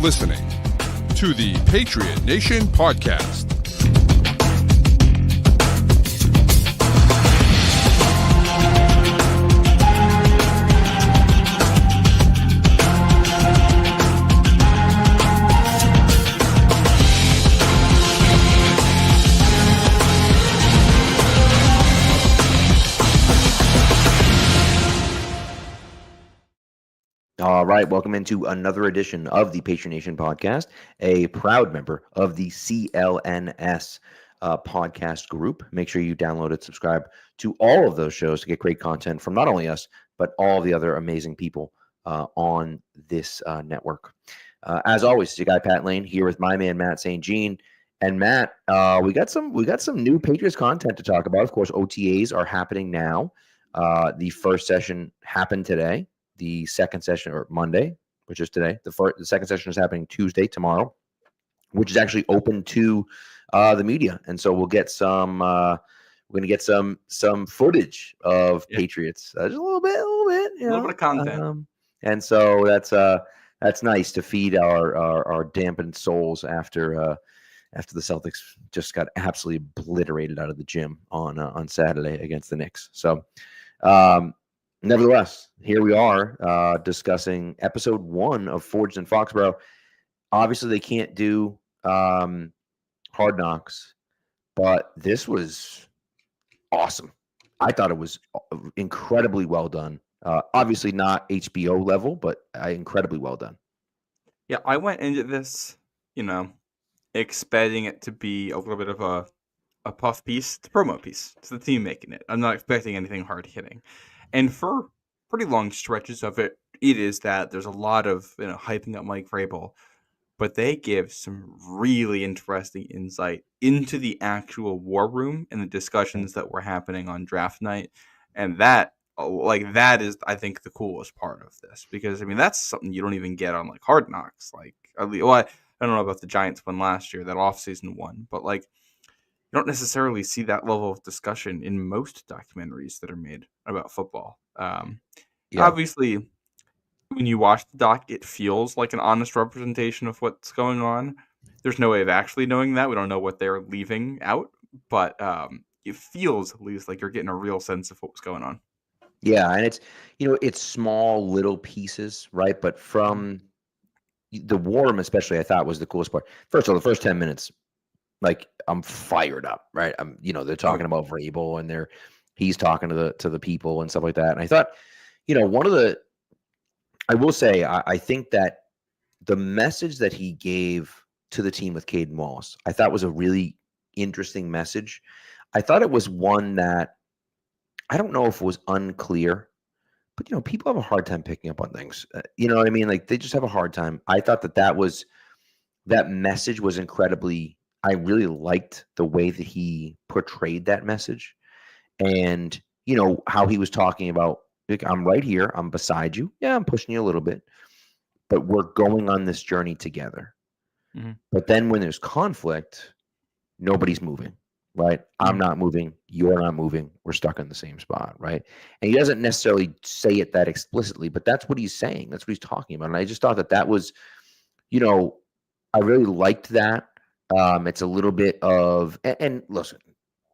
listening to the Patriot Nation Podcast. All right, welcome into another edition of the Patriot Nation Podcast, a proud member of the CLNS podcast group. Make sure you download it, subscribe to all of those shows to get great content from not only us, but all the other amazing people on this network. As always, it's your guy Pat Lane here with my man Matt St. Jean. And Matt, we got some new Patriots content to talk about. Of course, OTAs are happening now. The first session happened today. The second session, or Monday, which is today. The second session is happening Tuesday, tomorrow, which is actually open to the media. And so we'll get some. We're going to get some footage of Patriots, just a little bit, a little bit of content. And so that's nice to feed our dampened souls after the Celtics just got absolutely obliterated out of the gym on Saturday against the Knicks. So. Nevertheless, here we are discussing episode 1 of Forged in Foxborough. Obviously, they can't do Hard Knocks, but this was awesome. I thought it was incredibly well done. Obviously, not HBO level, but incredibly well done. Yeah, I went into this, expecting it to be a little bit of a puff piece, the promo piece. It's the team making it. I'm not expecting anything hard hitting. And for pretty long stretches of it, it is that there's a lot of hyping up Mike Vrabel, but they give some really interesting insight into the actual war room and the discussions that were happening on draft night, and that is, I think, the coolest part of this, because that's something you don't even get on Hard Knocks. I don't know about the Giants one last year, that offseason one, but you don't necessarily see that level of discussion in most documentaries that are made about football. Obviously, when you watch the doc, it feels like an honest representation of what's going on. There's no way of actually knowing that. We don't know what they're leaving out, but it feels at least like you're getting a real sense of what was going on. Yeah, and it's small little pieces, right? But from the war room especially, I thought was the coolest part. First of all, the first 10 minutes, I'm fired up, right? They're talking about Vrabel, and he's talking to the people and stuff like that. And I thought, I will say, I think that the message that he gave to the team with Caden Wallace, I thought was a really interesting message. I thought it was one that, I don't know if it was unclear, but people have a hard time picking up on things. You know what I mean? They just have a hard time. I thought that message was incredibly. I really liked the way that he portrayed that message, and how he was talking about, I'm right here, I'm beside you. Yeah, I'm pushing you a little bit, but we're going on this journey together. Mm-hmm. But then when there's conflict, nobody's moving, right? Mm-hmm. I'm not moving. You're not moving. We're stuck in the same spot, right? And he doesn't necessarily say it that explicitly, but that's what he's saying. That's what he's talking about. And I just thought that was, I really liked that. It's a little bit of, and listen,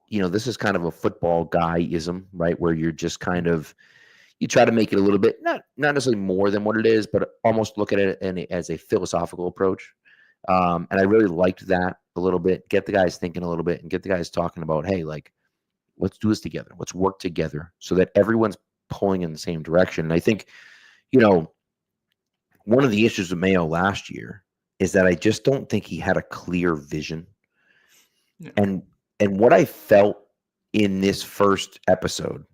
this is kind of a football guy-ism, right? Where you're just kind of, you try to make it a little bit, not necessarily more than what it is, but almost look at it as a philosophical approach. And I really liked that a little bit, get the guys thinking a little bit and get the guys talking about, hey, let's do this together. Let's work together so that everyone's pulling in the same direction. And I think, one of the issues with Mayo last year is that I just don't think he had a clear vision. Yeah. And what I felt in this first episode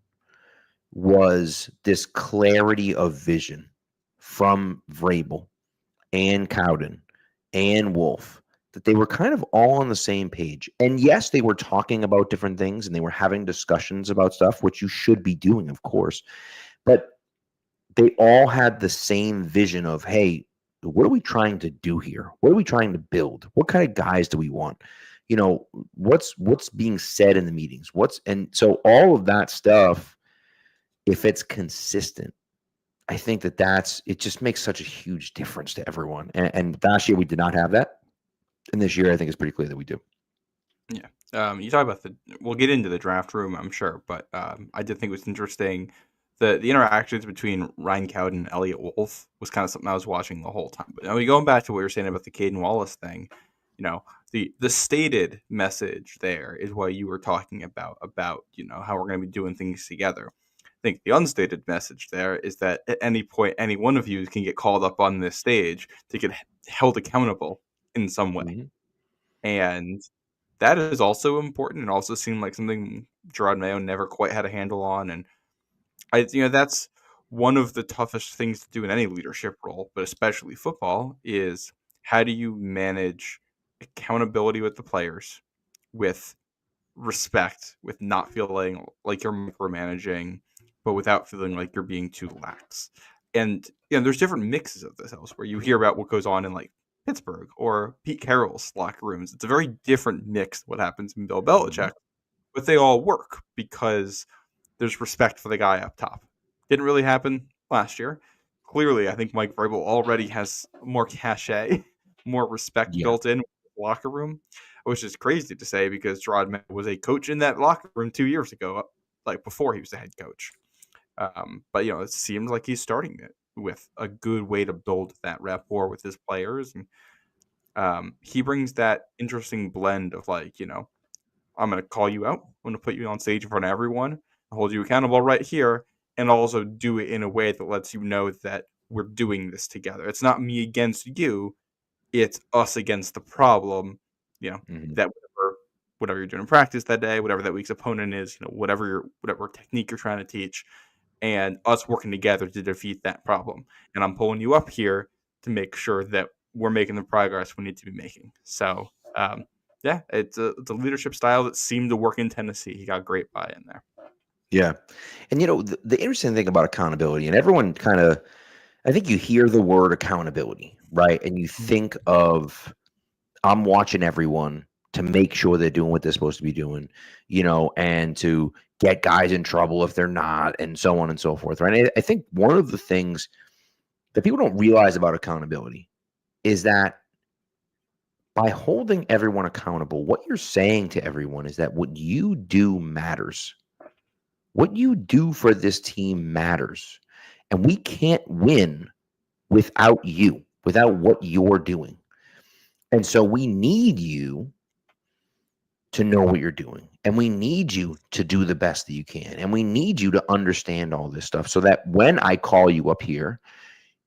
was this clarity of vision from Vrabel and Cowden and Wolf, that they were kind of all on the same page. And yes, they were talking about different things and they were having discussions about stuff, which you should be doing, of course. But they all had the same vision of, hey, what are we trying to do here? What are we trying to build? What kind of guys do we want? What's being said in the meetings? And so all of that stuff, if it's consistent, I think that it just makes such a huge difference to everyone. And last year we did not have that. And this year I think it's pretty clear that we do. Yeah. You talk about we'll get into the draft room, I'm sure, but I did think it was interesting. The interactions between Ryan Cowden and Elliot Wolf was kind of something I was watching the whole time. But now going back to what you were saying about the Caden Wallace thing, the stated message there is what you were talking about, how we're going to be doing things together. I think the unstated message there is that at any point, any one of you can get called up on this stage to get held accountable in some way. Mm-hmm. And that is also important and also seemed like something Gerard Mayo never quite had a handle on. And that's one of the toughest things to do in any leadership role, but especially football, is how do you manage accountability with the players, with respect, with not feeling like you're micromanaging, but without feeling like you're being too lax. And there's different mixes of this elsewhere. You hear about what goes on in like Pittsburgh or Pete Carroll's locker rooms. It's a very different mix of what happens in Bill Belichick, but they all work because there's respect for the guy up top. Didn't really happen last year. Clearly, I think Mike Vrabel already has more cachet, more respect built in with the locker room, which is crazy to say because Gerard Mayo was a coach in that locker room 2 years ago, like before he was the head coach. But it seems like he's starting it with a good way to build that rapport with his players, and he brings that interesting blend of I'm going to call you out, I'm going to put you on stage in front of everyone, hold you accountable right here, and also do it in a way that lets you know that we're doing this together. It's not me against you, it's us against the problem. That whatever you're doing in practice that day, whatever that week's opponent is, whatever technique you're trying to teach, and us working together to defeat that problem. And I'm pulling you up here to make sure that we're making the progress we need to be making. So, it's a leadership style that seemed to work in Tennessee. He got great buy-in there. Yeah. And the interesting thing about accountability, and everyone I think you hear the word accountability, right? And you think of, I'm watching everyone to make sure they're doing what they're supposed to be doing, and to get guys in trouble if they're not, and so on and so forth, right? And I think one of the things that people don't realize about accountability is that by holding everyone accountable, what you're saying to everyone is that what you do matters. What you do for this team matters. And we can't win without you, without what you're doing. And so we need you to know what you're doing. And we need you to do the best that you can. And we need you to understand all this stuff so that when I call you up here,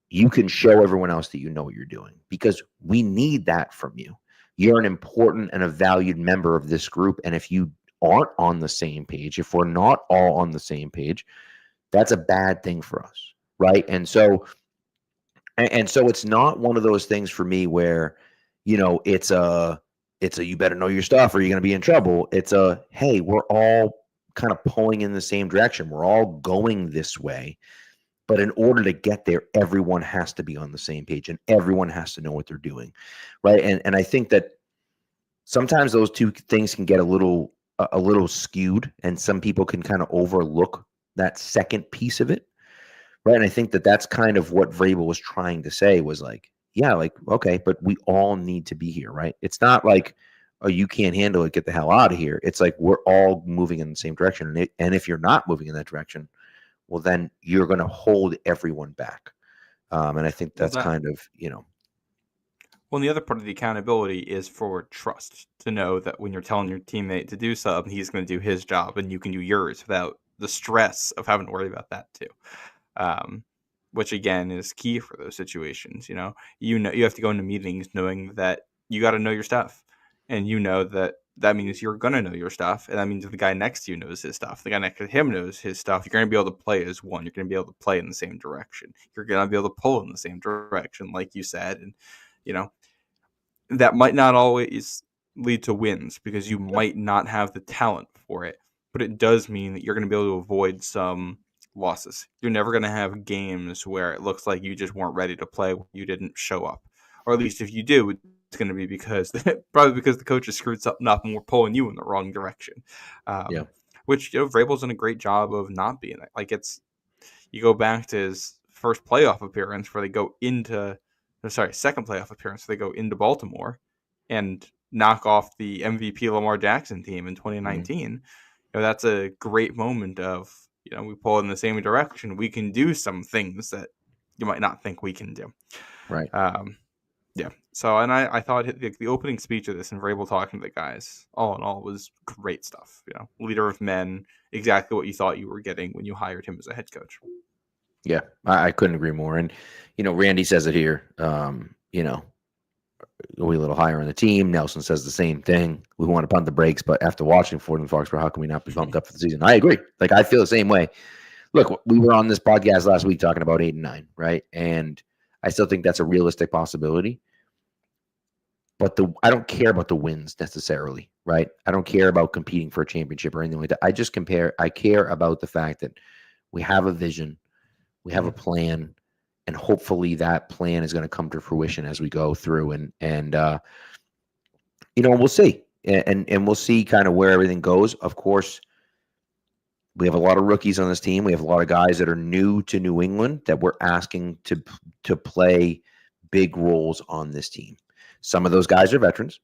you can show everyone else that you know what you're doing, because we need that from you. You're an important and a valued member of this group. And if you aren't on the same page, if we're not all on the same page, that's a bad thing for us, right? And so it's not one of those things for me where, it's a you better know your stuff or you're going to be in trouble. It's a, hey, we're all kind of pulling in the same direction. We're all going this way. But in order to get there, everyone has to be on the same page and everyone has to know what they're doing, right? And I think that sometimes those two things can get a little skewed, and some people can kind of overlook that second piece of it, right? And I think that that's kind of what Vrabel was trying to say was like, yeah, like, okay, but we all need to be here, right? It's not like, oh, you can't handle it, get the hell out of here. It's like we're all moving in the same direction. And if you're not moving in that direction, well, then you're going to hold everyone back. And I think that's kind of, Well, the other part of the accountability is for trust, to know that when you're telling your teammate to do something, he's going to do his job and you can do yours without the stress of having to worry about that too. Which again is key for those situations. You have to go into meetings knowing that you got to know your stuff, and that means you're going to know your stuff, and that means the guy next to you knows his stuff. The guy next to him knows his stuff. You're going to be able to play as one. You're going to be able to play in the same direction. You're going to be able to pull in the same direction, like you said, and that might not always lead to wins because you might not have the talent for it, but it does mean that you're going to be able to avoid some losses. You're never going to have games where it looks like you just weren't ready to play, you didn't show up. Or at least if you do, it's going to be probably because the coach has screwed something up and we're pulling you in the wrong direction. Which Vrabel's done a great job of not being it. Like you go back to his first playoff appearance where they go into, second playoff appearance where they go into Baltimore and knock off the MVP Lamar Jackson team in 2019. That's a great moment of, we pull in the same direction. We can do some things that you might not think we can do. Right. Yeah. So, and I thought the opening speech of this and Vrabel talking to the guys, all in all, was great stuff. Leader of men, exactly what you thought you were getting when you hired him as a head coach. Yeah, I couldn't agree more. And, Randy says it here, go a little higher on the team. Nelson says the same thing. We want to pump the brakes, but after watching Ford and Foxborough, how can we not be pumped up for the season? I agree. Like, I feel the same way. Look, we were on this podcast last week talking about 8-9, right? And I still think that's a realistic possibility. But I don't care about the wins necessarily, right? I don't care about competing for a championship or anything like that. I care about the fact that we have a vision, we have a plan, and hopefully that plan is going to come to fruition as we go through. And we'll see. And we'll see kind of where everything goes. Of course, we have a lot of rookies on this team. We have a lot of guys that are new to New England that we're asking to play big roles on this team. Some of those guys are veterans,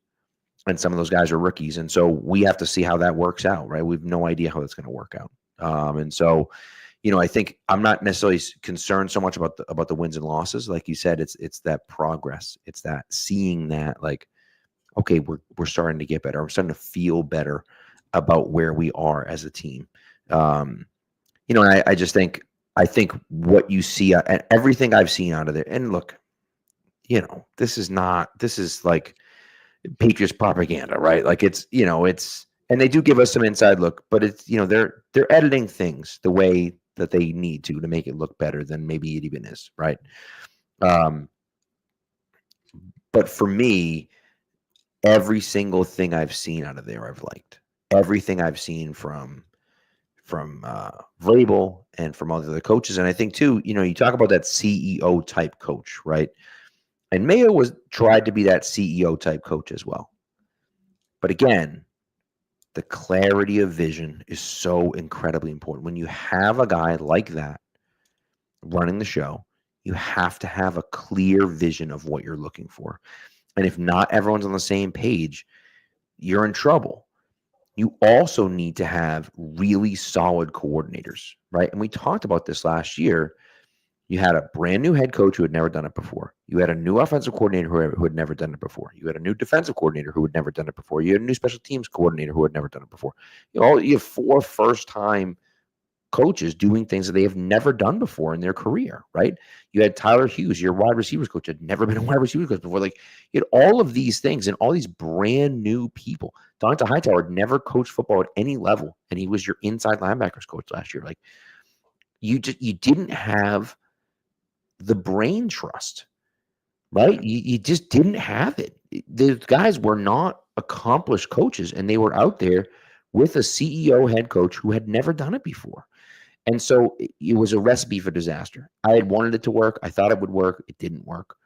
and some of those guys are rookies. And so we have to see how that works out, right? We have no idea how that's going to work out. And so, I think I'm not necessarily concerned so much about the wins and losses. Like you said, it's that progress. It's that seeing that, like, okay, we're starting to get better. We're starting to feel better about where we are as a team. And I just think what you see and everything I've seen out of there, and look, this is like Patriots propaganda, right? Like it's and they do give us some inside look, but it's, they're editing things the way that they need to make it look better than maybe it even is, right? But for me, every single thing I've seen out of there, I've liked. Everything I've seen from Vrabel and from other coaches. And I think too, you talk about that CEO type coach, right? And Mayo tried to be that CEO type coach as well. But again, the clarity of vision is so incredibly important. When you have a guy like that running the show, you have to have a clear vision of what you're looking for. And if not everyone's on the same page, you're in trouble. You also need to have really solid coordinators, right? And we talked about this last year. You had a brand new head coach who had never done it before. You had a new offensive coordinator who had never done it before. You had a new defensive coordinator who had never done it before. You had a new special teams coordinator who had never done it before. You have 4 first-time coaches doing things that they have never done before in their career, right? You had Tyler Hughes, your wide receivers coach, had never been a wide receivers coach before. Like, you had all of these things and all these brand new people. Donta Hightower had never coached football at any level, and he was your inside linebackers coach last year. Like, you didn't have the brain trust, right? You just didn't have it. The guys were not accomplished coaches, and they were out there with a CEO head coach who had never done it before. And so it was a recipe for disaster. I had wanted it to work. I thought it would work. It didn't work.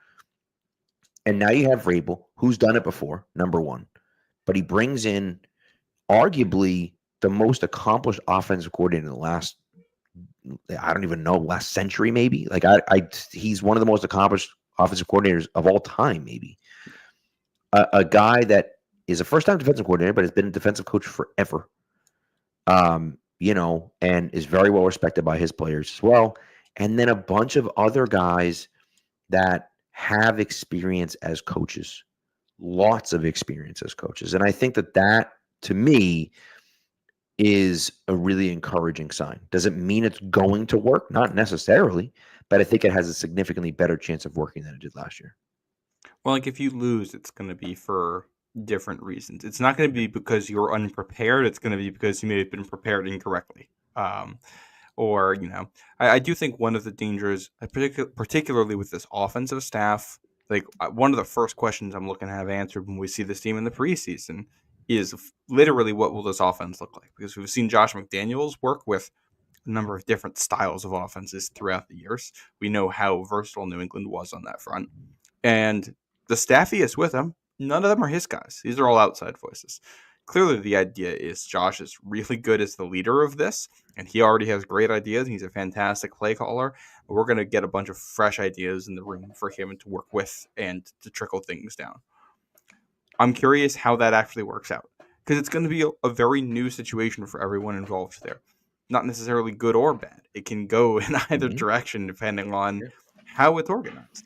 And now you have Vrabel, who's done it before, number one. But he brings in arguably the most accomplished offensive coordinator in the last, I don't even know, last century maybe. Like he's one of the most accomplished offensive coordinators of all time, maybe. A guy that is a first-time defensive coordinator, but has been a defensive coach forever. And is very well respected by his players as well. And then a bunch of other guys that have experience as coaches, lots of experience as coaches. And I think that to me is a really encouraging sign. Does it mean it's going to work? Not necessarily, but I think it has a significantly better chance of working than it did last year. Well, like if you lose, it's going to be for different reasons. It's not going to be because you're unprepared. It's going to be because you may have been prepared incorrectly. I do think one of the dangers, particularly with this offensive staff, like one of the first questions I'm looking to have answered when we see this team in the preseason is literally what will this offense look like? Because we've seen Josh McDaniels work with a number of different styles of offenses throughout the years. We know how versatile New England was on that front. And the staff he is with him, none of them are his guys. These are all outside voices. clearly the idea is Josh is really good as the leader of this, and he already has great ideas. And he's a fantastic play caller. We're going to get a bunch of fresh ideas in the room for him to work with and to trickle things down. I'm curious how that actually works out, because it's going to be a very new situation for everyone involved there. Not necessarily good or bad. It can go in either direction depending on how it's organized.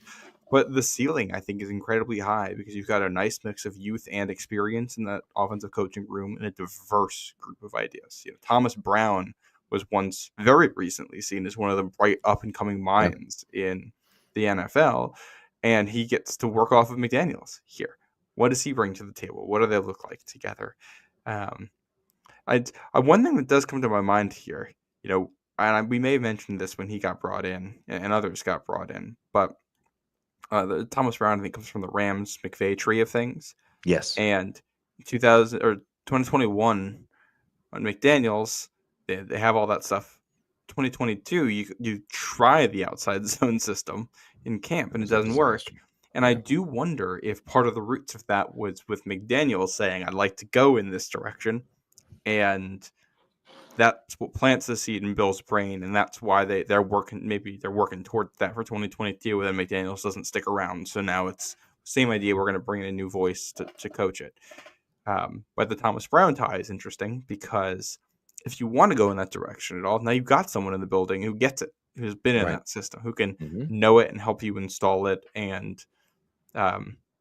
But the ceiling, I think, is incredibly high because you've got a nice mix of youth and experience in that offensive coaching room and a diverse group of ideas. Thomas Brown was once very recently seen as one of the bright up-and-coming minds in the NFL, and he gets to work off of McDaniels here. What does he bring to the table? What do they look like together? One thing that does come to my mind here, and we may have mentioned this when he got brought in and others got brought in, but the Thomas Brown, I think, comes from the Rams McVay tree of things. Yes. And 2021 on McDaniels, they have all that stuff. 2022, you try the outside zone system in camp, and it doesn't work. And I do wonder if part of the roots of that was with McDaniels saying, I'd like to go in this direction. And that's what plants the seed in Bill's brain, and that's why they're working towards that for 2022, and then McDaniels doesn't stick around. So now it's the same idea. We're going to bring in a new voice to coach it. But the Thomas Brown tie is interesting because if you want to go in that direction at all, now you've got someone in the building who gets it, who's been in that system, who can know it and help you install it. And,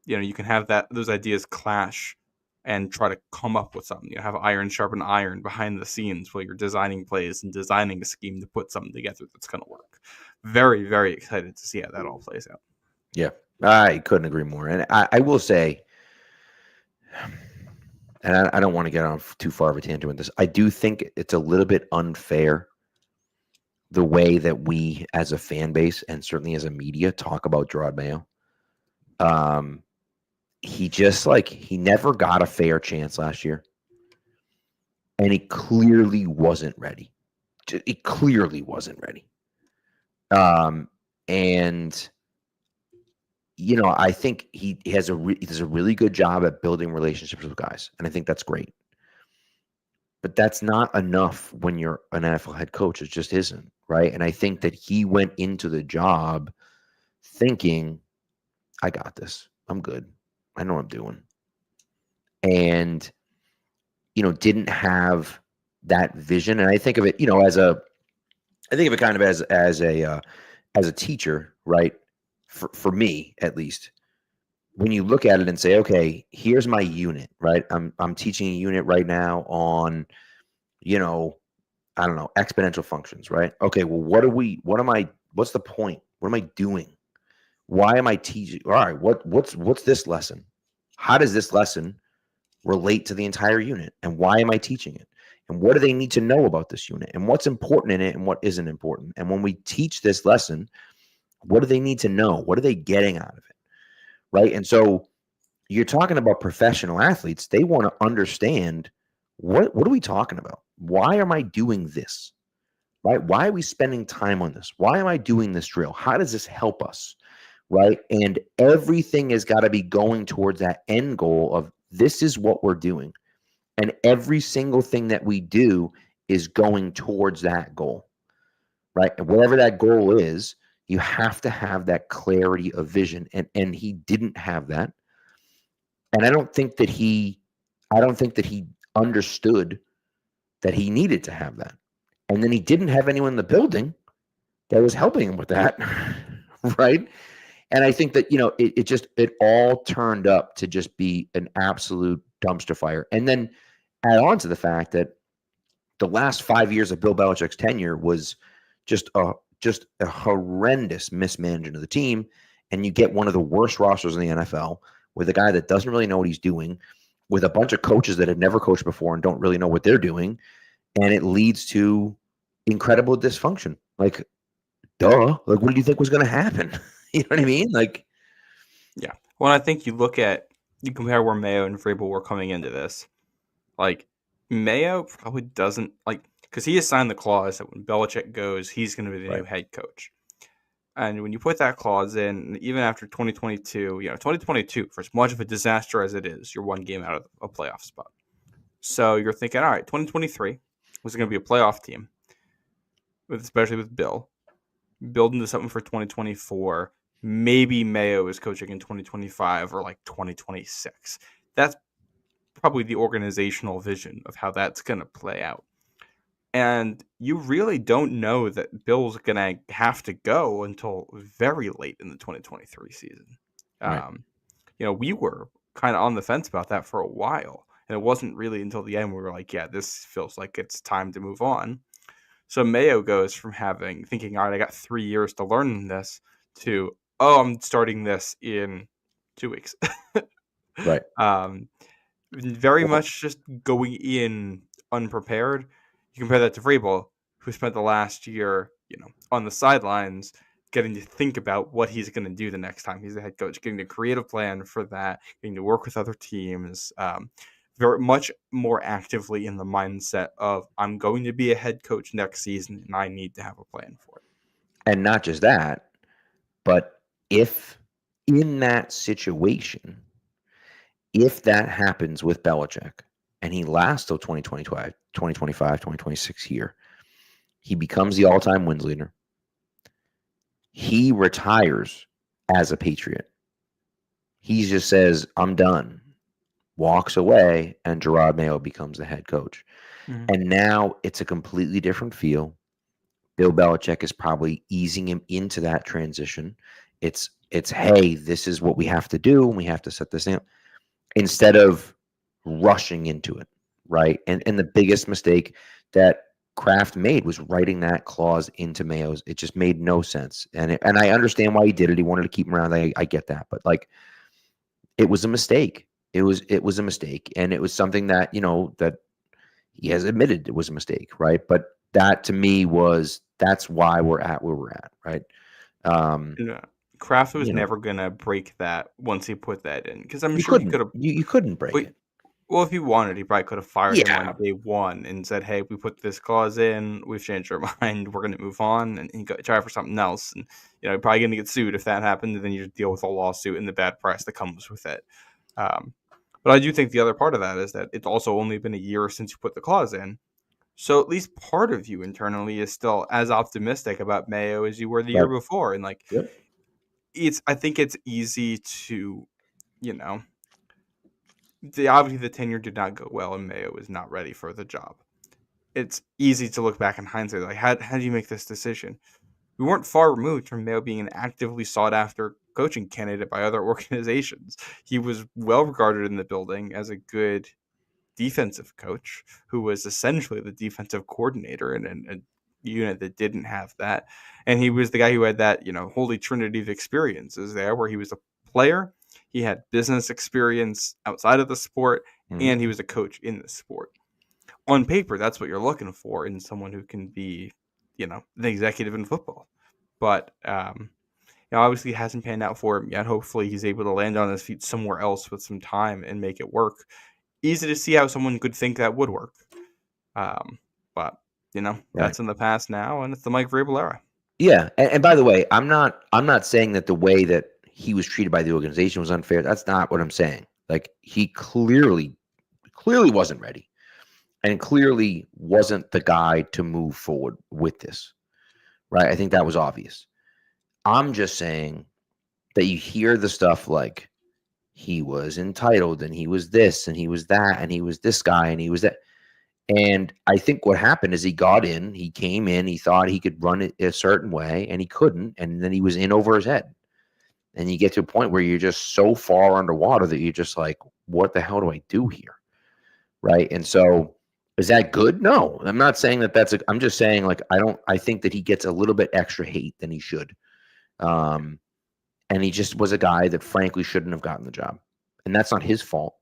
you can have those ideas clash and try to come up with something. Have iron sharpen iron behind the scenes while you're designing plays and designing a scheme to put something together that's going to work. Very, very excited to see how that all plays out. Yeah, I couldn't agree more. And I will say, and I don't want to get on too far of a tangent with this, I do think it's a little bit unfair the way that we as a fan base and certainly as a media talk about Gerard Mayo. He never got a fair chance last year. And he clearly wasn't ready. He clearly wasn't ready. And I think he does a really good job at building relationships with guys. And I think that's great. But that's not enough when you're an NFL head coach. It just isn't, right? And I think that he went into the job thinking, I got this. I'm good. I know what I'm doing. And, didn't have that vision. And I think of it, kind of as a teacher, right? For me, at least, when you look at it and say, okay, here's my unit, right? I'm teaching a unit right now on, I don't know, exponential functions, right? Okay, well, what's the point? What am I doing? Why am I teaching? All right, what's this lesson? How does this lesson relate to the entire unit? And why am I teaching it? And what do they need to know about this unit? And what's important in it and what isn't important? And when we teach this lesson, what do they need to know? What are they getting out of it? Right? And so you're talking about professional athletes. They want to understand what are we talking about? Why am I doing this? Right? Why are we spending time on this? Why am I doing this drill? How does this help us? Right? And everything has got to be going towards that end goal of this is what we're doing. And every single thing that we do is going towards that goal. Right? And whatever that goal is, you have to have that clarity of vision. And he didn't have that. And I don't think that he understood that he needed to have that. And then he didn't have anyone in the building that was helping him with that. Right? And I think that, it all turned up to just be an absolute dumpster fire. And then add on to the fact that the last 5 years of Bill Belichick's tenure was just a horrendous mismanagement of the team. And you get one of the worst rosters in the NFL with a guy that doesn't really know what he's doing, with a bunch of coaches that have never coached before and don't really know what they're doing. And it leads to incredible dysfunction. Like, duh. Like, what do you think was going to happen? You know what I mean? Like, yeah. Well, I think you compare where Mayo and Vrabel were coming into this. Like, Mayo probably doesn't because he has signed the clause that when Belichick goes, he's going to be the new head coach. And when you put that clause in, even after 2022, 2022, for as much of a disaster as it is, you're one game out of a playoff spot. So you're thinking, all right, 2023 was going to be a playoff team, especially with Bill. Build into something for 2024. Maybe Mayo is coaching in 2025 or like 2026. That's probably the organizational vision of how that's going to play out. And you really don't know that Bill's going to have to go until very late in the 2023 season. Right. We were kind of on the fence about that for a while. And it wasn't really until the end we were like, yeah, this feels like it's time to move on. So Mayo goes from thinking, all right, I got 3 years to learn this, to, oh, I'm starting this in 2 weeks. Right. Very Well, much just going in unprepared. You compare that to Vrabel, who spent the last year, on the sidelines, getting to think about what he's going to do the next time he's the head coach, getting to create a plan for that, getting to work with other teams, very much more actively in the mindset of, I'm going to be a head coach next season and I need to have a plan for it. and not just that, but if in that situation, if that happens with Belichick and he lasts till 2025, 2026 here, he becomes the all-time wins leader. He retires as a Patriot. He just says, I'm done, walks away, and Gerard Mayo becomes the head coach. Mm-hmm. And now it's a completely different feel. Bill Belichick is probably easing him into that transition. It's hey, this is what we have to do, and we have to set this up, instead of rushing into it, right? And the biggest mistake that Kraft made was writing that clause into Mayo's. It just made no sense. And I understand why he did it. He wanted to keep him around. I get that, but like, it was a mistake. It was a mistake, and it was something that that he has admitted it was a mistake, right? But that to me that's why we're at where we're at, right? Yeah. Kraft was You know, never going to break that once he put that in, because I'm you sure he couldn't could have. you couldn't break it. Well, if he wanted, he probably could have fired him Yeah, on day one and said, "Hey, we put this clause in. We've changed our mind. We're going to move on," and he got try for something else. And you're probably going to get sued if that happened. And then you deal with a lawsuit and the bad press that comes with it. But I do think the other part of that is that it's also only been a year since you put the clause in. So at least part of you internally is still as optimistic about Mayo as you were the year right. before. And like, Yep. I think it's easy to, you know, obviously the tenure did not go well and Mayo is not ready for the job. It's easy to look back in hindsight, like, how do you make this decision? We weren't far removed from Mayo being an actively sought after coaching candidate by other organizations. He was well regarded in the building as a good defensive coach who was essentially the defensive coordinator in a unit that didn't have that. And he was the guy who had that, holy trinity of experiences there, where he was a player, he had business experience outside of the sport, Mhm. and he was a coach in the sport. On paper, that's what you're looking for in someone who can be, an executive in football. But obviously it hasn't panned out for him yet. Hopefully he's able to land on his feet somewhere else with some time and make it work. Easy to see how someone could think that would work. But Right. that's in the past now, and it's the Mike Vrabel era. Yeah, and by the way, I'm not saying that the way that he was treated by the organization was unfair. That's not what I'm saying. Like, he clearly wasn't ready, and clearly wasn't the guy to move forward with this, right? I think that was obvious. I'm just saying that you hear the stuff like he was entitled and he was this and he was that and he was this guy and he was that. And I think what happened is he got in, he came in, he thought he could run it a certain way, and he couldn't. And then he was in over his head. And you get to a point where you're just so far underwater that you're just like, what the hell do I do here? Right. And so, is that good? No, I'm not saying that I'm just saying, like, I think that he gets a little bit extra hate than he should. And he just was a guy that frankly shouldn't have gotten the job. And that's not his fault.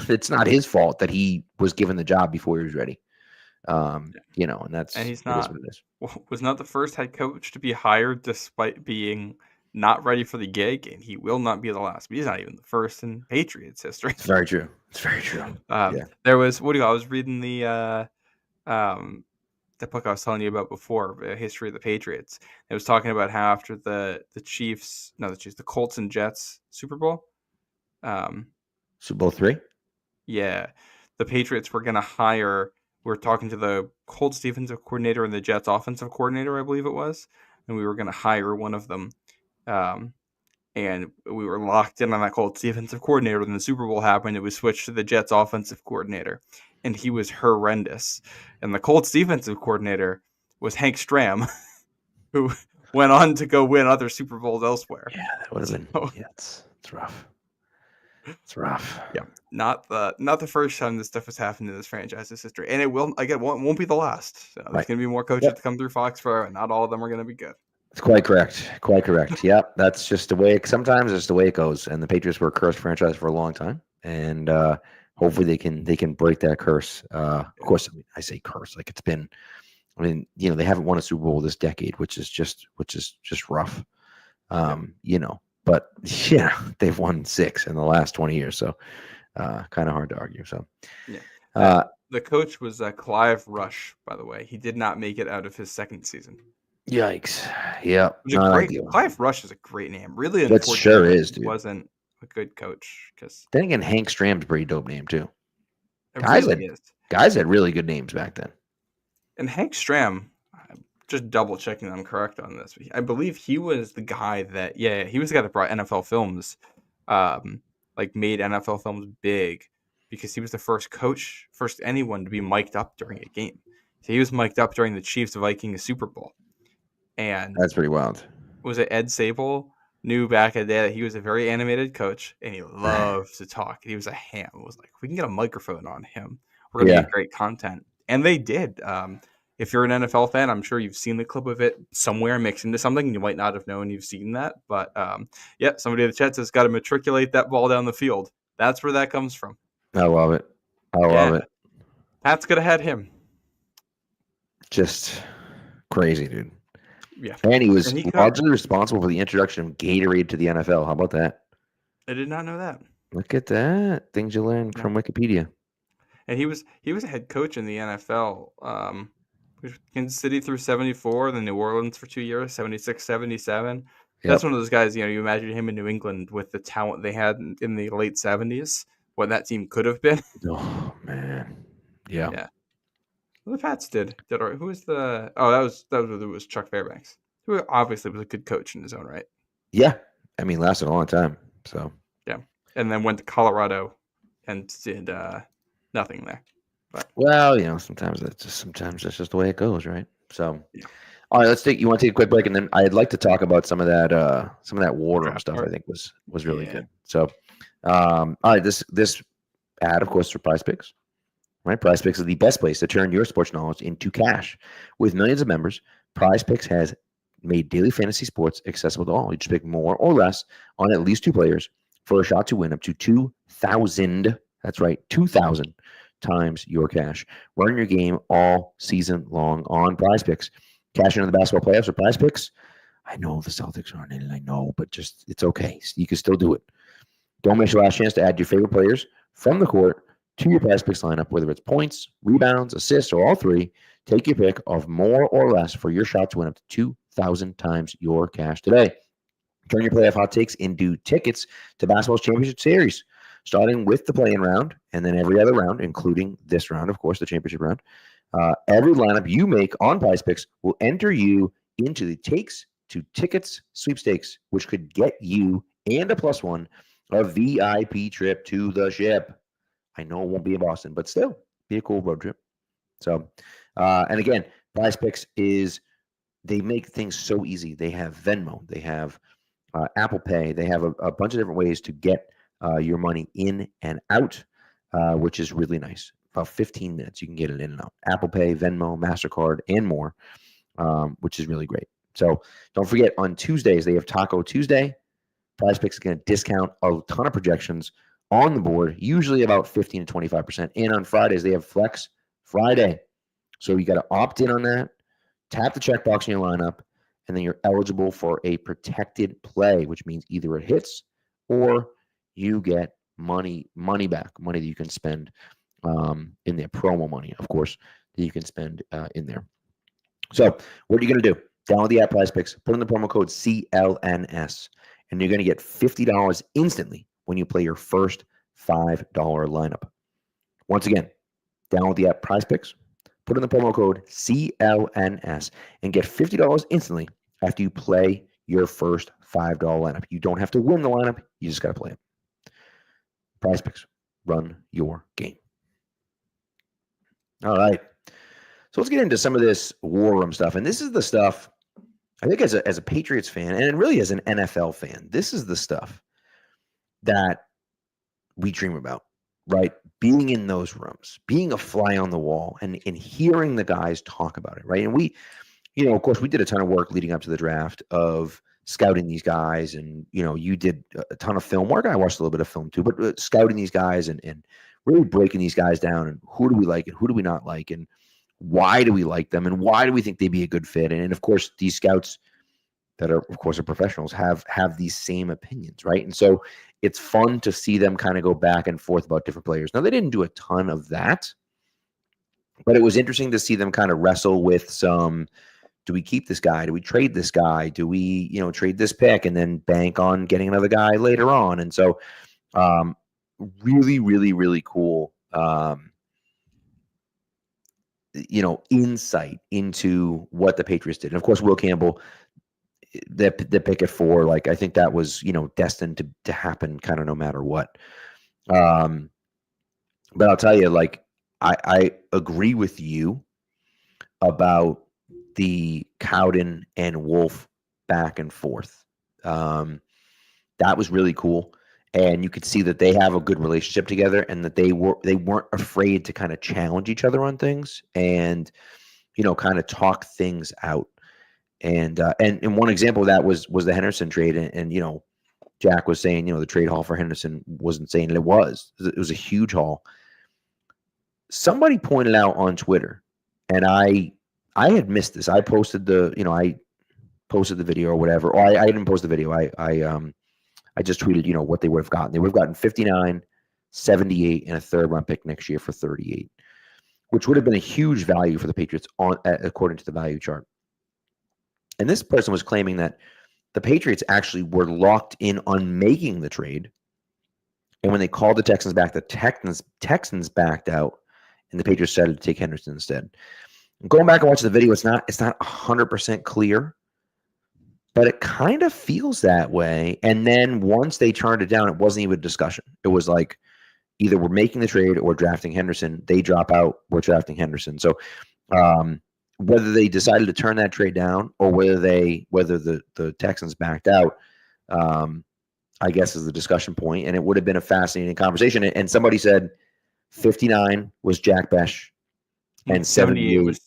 It's not his fault that he was given the job before he was ready. And that's, And he's it is not what it is. was not the first head coach to be hired despite being not ready for the gig, and he will not be the last. But he's not even the first in Patriots history. It's very true. It's very true. Yeah. There was I was reading the book I was telling you about before, History of the Patriots. It was talking about how after the Colts and Jets Super Bowl, Super Bowl 3? yeah, the Patriots were going to hire. We were talking to the Colts defensive coordinator and the Jets offensive coordinator, I believe it was, and we were going to hire one of them. And we were locked in on that Colts defensive coordinator. When the Super Bowl happened, it was switched to the Jets offensive coordinator, and he was horrendous. And the Colts defensive coordinator was Hank Stram, who went on to go win other Super Bowls elsewhere. Yeah, that would have been. Yeah, it's rough. It's rough. Yeah, not the first time this stuff has happened in this franchise's history, and it won't be the last. So there's going to be more coaches to come through Foxborough, and not all of them are going to be good. It's quite correct. Quite correct. Yeah, that's just the way. Sometimes it's the way it goes. And the Patriots were a cursed franchise for a long time, and hopefully they can break that curse. Of course, I say curse like it's been. I mean, they haven't won a Super Bowl this decade, which is just rough. But yeah, they've won 6 in the last 20 years, so kind of hard to argue. So, yeah. The coach was Clive Rush, by the way. He did not make it out of his second season. Yikes! Yeah, Clive Rush is a great name. Really, that sure is. Dude. He wasn't a good coach because. Then again, Hank Stram's a pretty dope name too. Guys had really good names back then. And Hank Stram, just double checking I'm correct on this. I believe he was the guy that he was the guy that brought NFL Films, made NFL Films big, because he was the first anyone to be mic'd up during a game. So he was mic'd up during the Chiefs-Vikings Super Bowl. And that's pretty wild. Was it Ed Sable knew back in the day that he was a very animated coach and he loved to talk. He was a ham. It was like, we can get a microphone on him. We're going to get great content. And they did. If you're an NFL fan, I'm sure you've seen the clip of it somewhere mixed into something. You might not have known you've seen that. But somebody in the chat says got to matriculate that ball down the field. That's where that comes from. I love it. I love it. Pat's could have had him. Just crazy, dude. Yeah. And he was largely responsible for the introduction of Gatorade to the NFL. How about that? I did not know that. Look at that. Things you learn from Wikipedia. And he was a head coach in the NFL. Kansas City through 74, then New Orleans for 2 years, 76, 77. Yep. That's one of those guys, you imagine him in New England with the talent they had in the late 70s, what that team could have been. Oh, man. Yeah. Yeah. Well, the Pats did. Who was the... Oh, that was Chuck Fairbanks, who obviously was a good coach in his own right. Yeah. I mean, lasted a long time, so... Yeah. And then went to Colorado and did nothing there. But. Well, sometimes that's just the way it goes, right? So, all right, you want to take a quick break, and then I'd like to talk about some of that war room stuff. I think was really good. So, all right, this ad, of course, for Prize Picks, right? Prize Picks is the best place to turn your sports knowledge into cash. With millions of members, Prize Picks has made daily fantasy sports accessible to all. You just pick more or less on at least 2 players for a shot to win up to 2,000. That's right, 2,000 times your cash. Run your game all season long on Prize Picks. Cash in on the basketball playoffs or Prize Picks. I know the Celtics aren't in it, I know, but just it's okay. You can still do it. Don't miss your last chance to add your favorite players from the court to your Prize Picks lineup, whether it's points, rebounds, assists, or all 3. Take your pick of more or less for your shot to win up to 2,000 times your cash today. Turn your playoff hot takes into tickets to basketball's championship series, starting with the play-in round and then every other round, including this round, of course, the championship round. Every lineup you make on Prize Picks will enter you into the Takes to Tickets sweepstakes, which could get you and a +1 a VIP trip to the ship. I know it won't be in Boston, but still be a cool road trip. So, and again, Prize Picks they make things so easy. They have Venmo, they have Apple Pay, they have a bunch of different ways to get your money in and out, which is really nice. About 15 minutes, you can get it in and out. Apple Pay, Venmo, MasterCard, and more, which is really great. So don't forget, on Tuesdays, they have Taco Tuesday. Prize Picks is going to discount a ton of projections on the board, usually about 15 to 25%. And on Fridays, they have Flex Friday. So you got to opt in on that, tap the checkbox in your lineup, and then you're eligible for a protected play, which means either it hits or you get money back, money that you can spend in there, promo money, of course, that you can spend in there. So what are you going to do? Download the app Prize Picks, put in the promo code CLNS, and you're going to get $50 instantly when you play your first $5 lineup. Once again, download the app PrizePicks, put in the promo code CLNS, and get $50 instantly after you play your first $5 lineup. You don't have to win the lineup, you just got to play it. PrizePicks, run your game. All right. So let's get into some of this war room stuff. And this is the stuff, I think, as a Patriots fan, and really as an NFL fan, this is the stuff that we dream about, right? Being in those rooms, being a fly on the wall, and hearing the guys talk about it, right? And we, of course, we did a ton of work leading up to the draft of scouting these guys, and you did a ton of film work. I watched a little bit of film too, but scouting these guys and really breaking these guys down, and who do we like and who do we not like, and why do we like them, and why do we think they'd be a good fit? And of course, these scouts that are, of course, are professionals have these same opinions, right? And so it's fun to see them kind of go back and forth about different players. Now, they didn't do a ton of that, but it was interesting to see them kind of wrestle with some, do we keep this guy? Do we trade this guy? Do we, trade this pick and then bank on getting another guy later on? And so really, really, really cool, insight into what the Patriots did. And of course, Will Campbell, the pick at 4, like, I think that was, destined to happen kind of no matter what. But I'll tell you, like, I agree with you about the Cowden and Wolf back and forth. That was really cool. And you could see that they have a good relationship together, and that they weren't afraid to kind of challenge each other on things and, kind of talk things out. And one example of that was the Henderson trade. And Jack was saying, the trade haul for Henderson wasn't saying it was. It was a huge haul. Somebody pointed out on Twitter, and I had missed this. I posted I posted the video or whatever. Or I didn't post the video. I just tweeted, what they would have gotten. They would have gotten 59, 78, and a third-round pick next year for 38, which would have been a huge value for the Patriots according to the value chart. And this person was claiming that the Patriots actually were locked in on making the trade. And when they called the Texans back, the Texans backed out, and the Patriots decided to take Henderson instead. And going back and watching the video, it's not 100% clear, but it kind of feels that way. And then once they turned it down, it wasn't even a discussion. It was like, either we're making the trade or drafting Henderson. They drop out, we're drafting Henderson. So whether they decided to turn that trade down or whether the Texans backed out, I guess is the discussion point. And it would have been a fascinating conversation. And somebody said 59 was Jack Besh and 78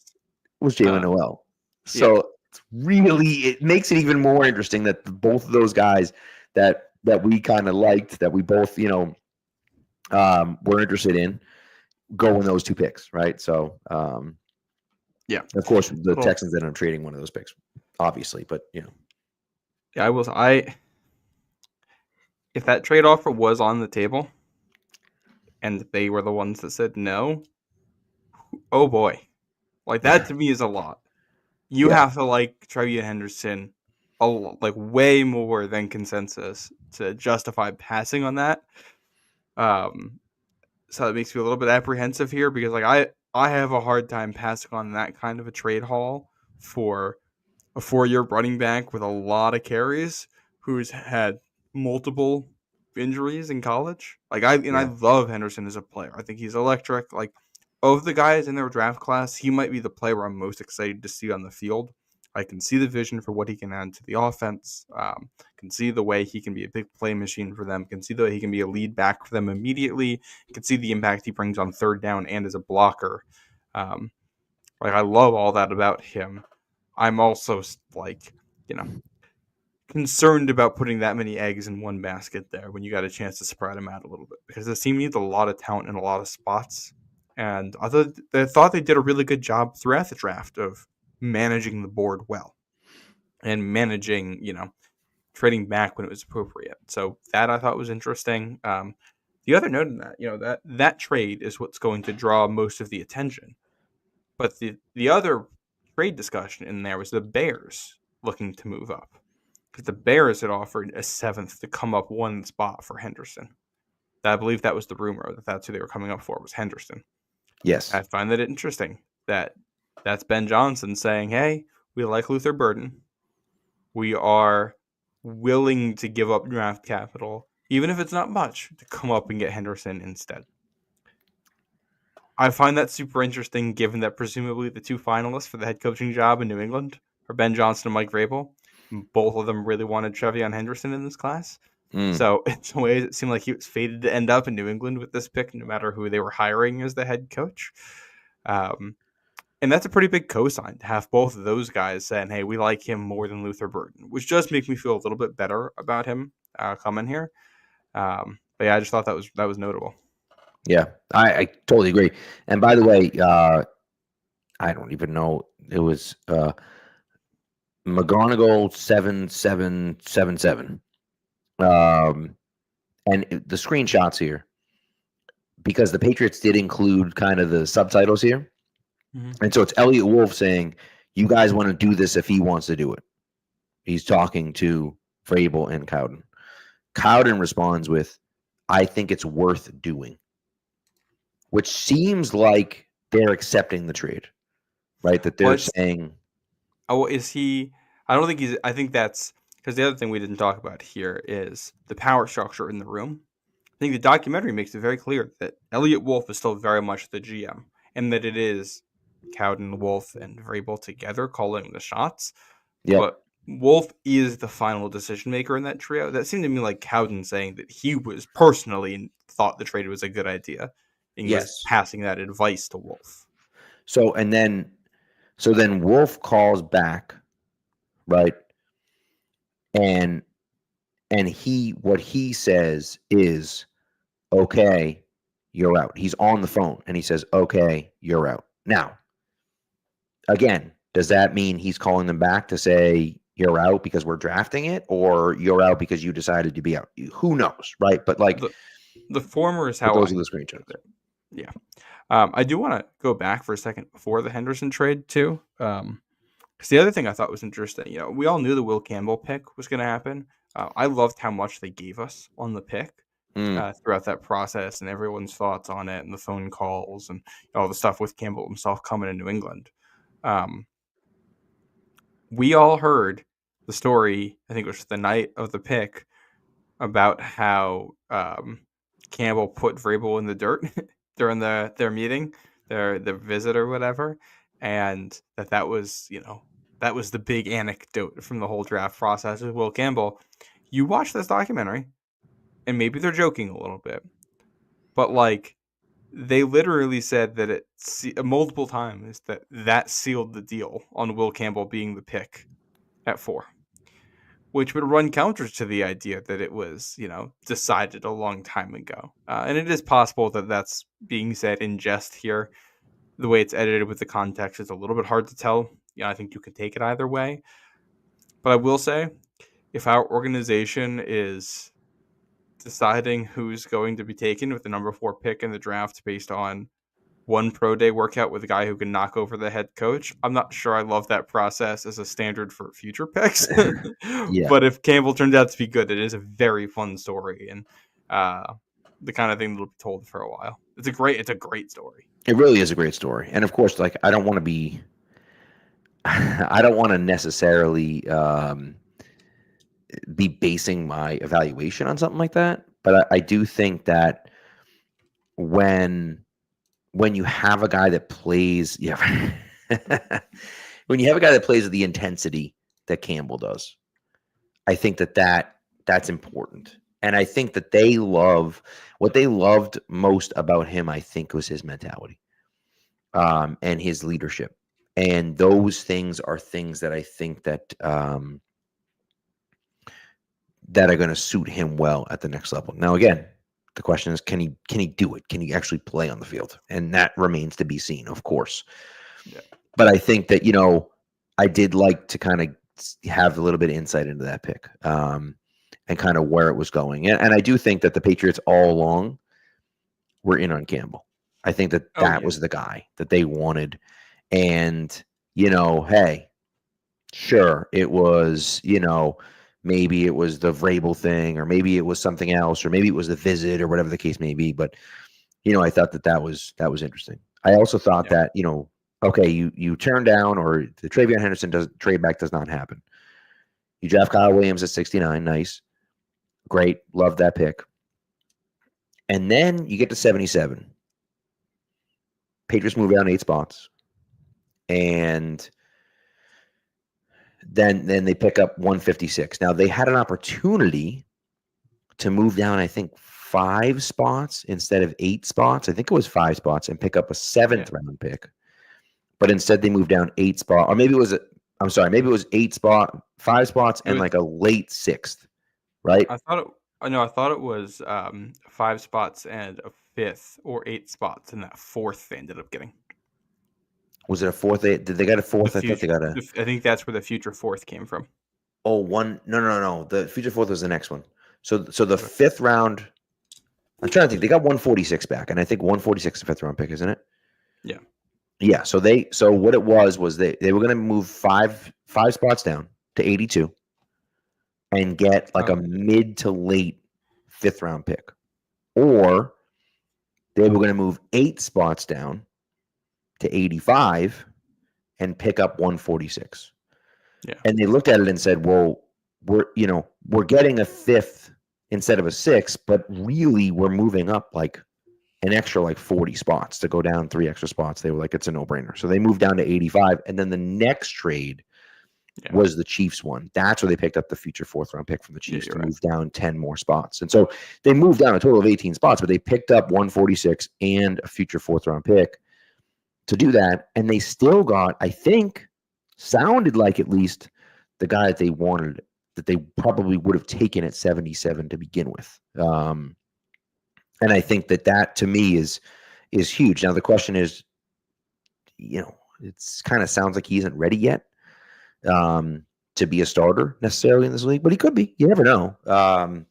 was Jalen Noel. So it makes it even more interesting that both of those guys that we kind of liked, that we both, were interested in, go in those two picks, right? So, yeah, of course, the Texans ended up trading one of those picks, obviously, but yeah, if that trade offer was on the table and they were the ones that said no, oh boy, like that to me is a lot. You have to like Trevion Henderson way more than consensus to justify passing on that. So it makes me a little bit apprehensive here, because like I have a hard time passing on that kind of a trade haul for a 4-year running back with a lot of carries who's had multiple injuries in college. I love Henderson as a player. I think he's electric. Like, of the guys in their draft class, he might be the player I'm most excited to see on the field. I can see the vision for what he can add to the offense. Can see the way he can be a big play machine for them. Can see the way he can be a lead back for them immediately. Can see the impact he brings on third down and as a blocker. I love all that about him. I'm also concerned about putting that many eggs in one basket there when you got a chance to spread them out a little bit, because this team needs a lot of talent in a lot of spots. And I thought they did a really good job throughout the draft of managing the board well and managing, trading back when it was appropriate. So that I thought was interesting. The other note in that, that trade is what's going to draw most of the attention. But the other trade discussion in there was the Bears looking to move up, because the Bears had offered a 7th to come up one spot for Henderson. I believe that was the rumor that that's who they were coming up for, was Henderson. Yes. I find that interesting that that's Ben Johnson saying, hey, we like Luther Burden. We are willing to give up draft capital, even if it's not much, to come up and get Henderson instead. I find that super interesting, given that presumably the two finalists for the head coaching job in New England are Ben Johnson and Mike Vrabel. Both of them really wanted Trevion Henderson in this class. So in some ways, it seemed like he was fated to end up in New England with this pick, no matter who they were hiring as the head coach. And that's a pretty big cosign to have both of those guys saying, hey, we like him more than Luther Burden, which does make me feel a little bit better about him coming here. But yeah, I just thought that was notable. Yeah, I totally agree. And by the way, I don't even know. It was McGonigal 7777. And the screenshots here, because the Patriots did include kind of the subtitles here. And so it's Elliot Wolf saying, you guys want to do this if he wants to do it. He's talking to Vrabel and Cowden. Cowden responds with, I think it's worth doing, which seems like they're accepting the trade, right? That they're saying. Oh, is he? I don't think he's. I think that's because the other thing we didn't talk about here is the power structure in the room. I think the documentary makes it very clear that Elliot Wolf is still very much the GM, and that it is Cowden, Wolf, and Vrabel together calling the shots. Yep. But Wolf is the final decision maker in that trio. That seemed to me like Cowden saying that he was personally thought the trade was a good idea, and he was passing that advice to Wolf. So then Wolf calls back, right? And what he says is, okay, you're out. He's on the phone and he says, okay, you're out. Now, again, does that mean he's calling them back to say you're out because we're drafting it, or you're out because you decided to be out? Who knows, right? But like the former is how those are the screenshots. Yeah. I do want to go back for a second before the Henderson trade too. Because the other thing I thought was interesting, we all knew the Will Campbell pick was going to happen. I loved how much they gave us on the pick throughout that process, and everyone's thoughts on it, and the phone calls, and all the stuff with Campbell himself coming to New England. We all heard the story, I think it was the night of the pick, about how Campbell put Vrabel in the dirt during their meeting, their visit or whatever, and that was that was the big anecdote from the whole draft process with Will Campbell. You watch this documentary, and maybe they're joking a little bit, but like they literally said that multiple times that sealed the deal on Will Campbell being the pick at 4. Which would run counter to the idea that it was, decided a long time ago. And it is possible that that's being said in jest here. The way it's edited with the context is a little bit hard to tell. I think you could take it either way. But I will say, if our organization is deciding who's going to be taken with the number 4 pick in the draft based on one pro day workout with a guy who can knock over the head coach, I'm not sure I love that process as a standard for future picks. Yeah. But if Campbell turns out to be good, it is a very fun story, and the kind of thing that'll be told for a while. It's a great story. It really is a great story. And of course, like, I don't want to necessarily be basing my evaluation on something like that. But I do think that when you have a guy that plays, when you have a guy that plays with the intensity that Campbell does, I think that's important. And I think that what they loved most about him, I think, was his mentality and his leadership. And those things are things that I think that are going to suit him well at the next level. Now, again, the question is, can he do it? Can he actually play on the field? And that remains to be seen, of course. Yeah. But I think that, I did like to kind of have a little bit of insight into that pick and kind of where it was going. And I do think that the Patriots all along were in on Campbell. I think that was the guy that they wanted. And, hey, sure, it was, maybe it was the Vrabel thing, or maybe it was something else, or maybe it was the visit, or whatever the case may be. But I thought that was interesting. I also thought Yeah. that okay, you turn down, or the Travion Henderson trade back does not happen. You draft Kyle Williams at 69, nice, great, love that pick. And then you get to 77. Patriots move down 8 spots, and then they pick up 156. Now they had an opportunity to move down, I think, 5 spots instead of 8 spots. I think it was 5 spots, and pick up a 7th round pick. But instead they moved down 8 spots, or maybe it was maybe it was 5 spots, and like a late 6th, right? I thought it was 5 spots and a 5th, or 8 spots, and that 4th they ended up getting. Was it a 4th? Did they get a 4th? I thought they got a. I think that's where the future 4th came from. Oh, one. No. The future 4th was the next one. So the 5th round. I'm trying to think. They got 146 back, and I think 146 is a 5th round pick, isn't it? Yeah. Yeah. So what it was they were going to move five spots down to 82, and get like a mid to late 5th round pick, or they were going to move 8 spots down to 85 and pick up 146. Yeah. And they looked at it and said, well, we're getting a 5th instead of a 6th, but really we're moving up like an extra like 40 spots to go down 3 extra spots. They were like, it's a no-brainer. So they moved down to 85. And then the next trade was the Chiefs one. That's where they picked up the future 4th round pick from the Chiefs to move down 10 more spots. And so they moved down a total of 18 spots, but they picked up 146 and a future 4th round pick to do that. And they still got, I think, sounded like at least the guy that they wanted, that they probably would have taken at 77 to begin with. And I think that to me is huge. Now the question is, it's kind of sounds like he isn't ready yet to be a starter necessarily in this league, but he could be. You never know. And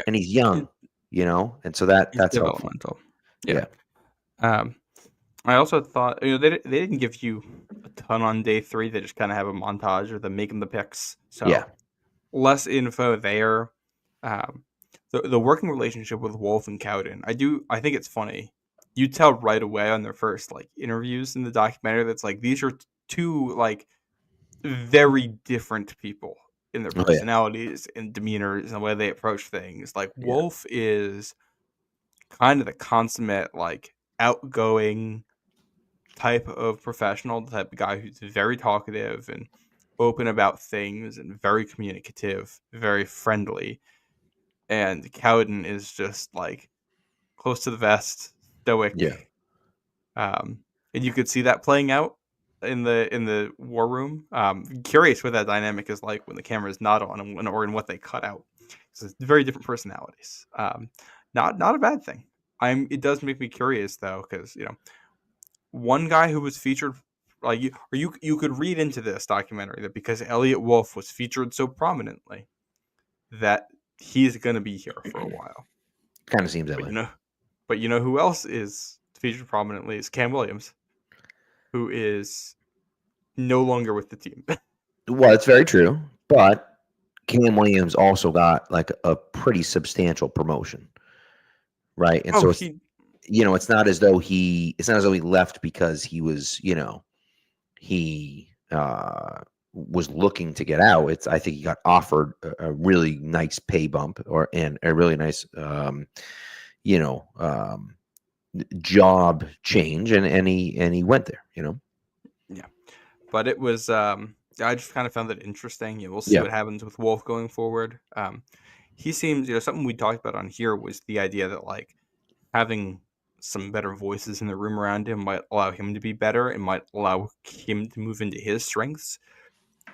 he's young, and so that's developmental. Helpful. Yeah. I also thought they didn't give you a ton on day 3. They just kind of have a montage of them making the picks. So less info there. The working relationship with Wolf and Cowden, I think it's funny. You tell right away on their first interviews in the documentary that's these are 2 very different people in their personalities and demeanors and the way they approach things. Wolf is kind of the consummate outgoing type of professional, the type of guy who's very talkative and open about things and very communicative, very friendly. And Cowden is just close to the vest, stoic. And you could see that playing out in the war room. Curious what that dynamic is like when the camera is not on, or in what they cut out. It's very different personalities. Not a bad thing. It does make me curious though, because one guy who was featured, you could read into this documentary that because Elliot Wolf was featured so prominently, that he's going to be here for a while. Kind of seems that way. But who else is featured prominently is Cam Williams, who is no longer with the team. Well, it's very true, but Cam Williams also got a pretty substantial promotion, right? And so it's not as though he left because he was he was looking to get out. I think he got offered a really nice pay bump and a really nice job change, and he went there. Yeah, but it was I just kind of found that interesting. We'll see what happens with Wolf going forward. He seems something we talked about on here was the idea that having some better voices in the room around him might allow him to be better and might allow him to move into his strengths.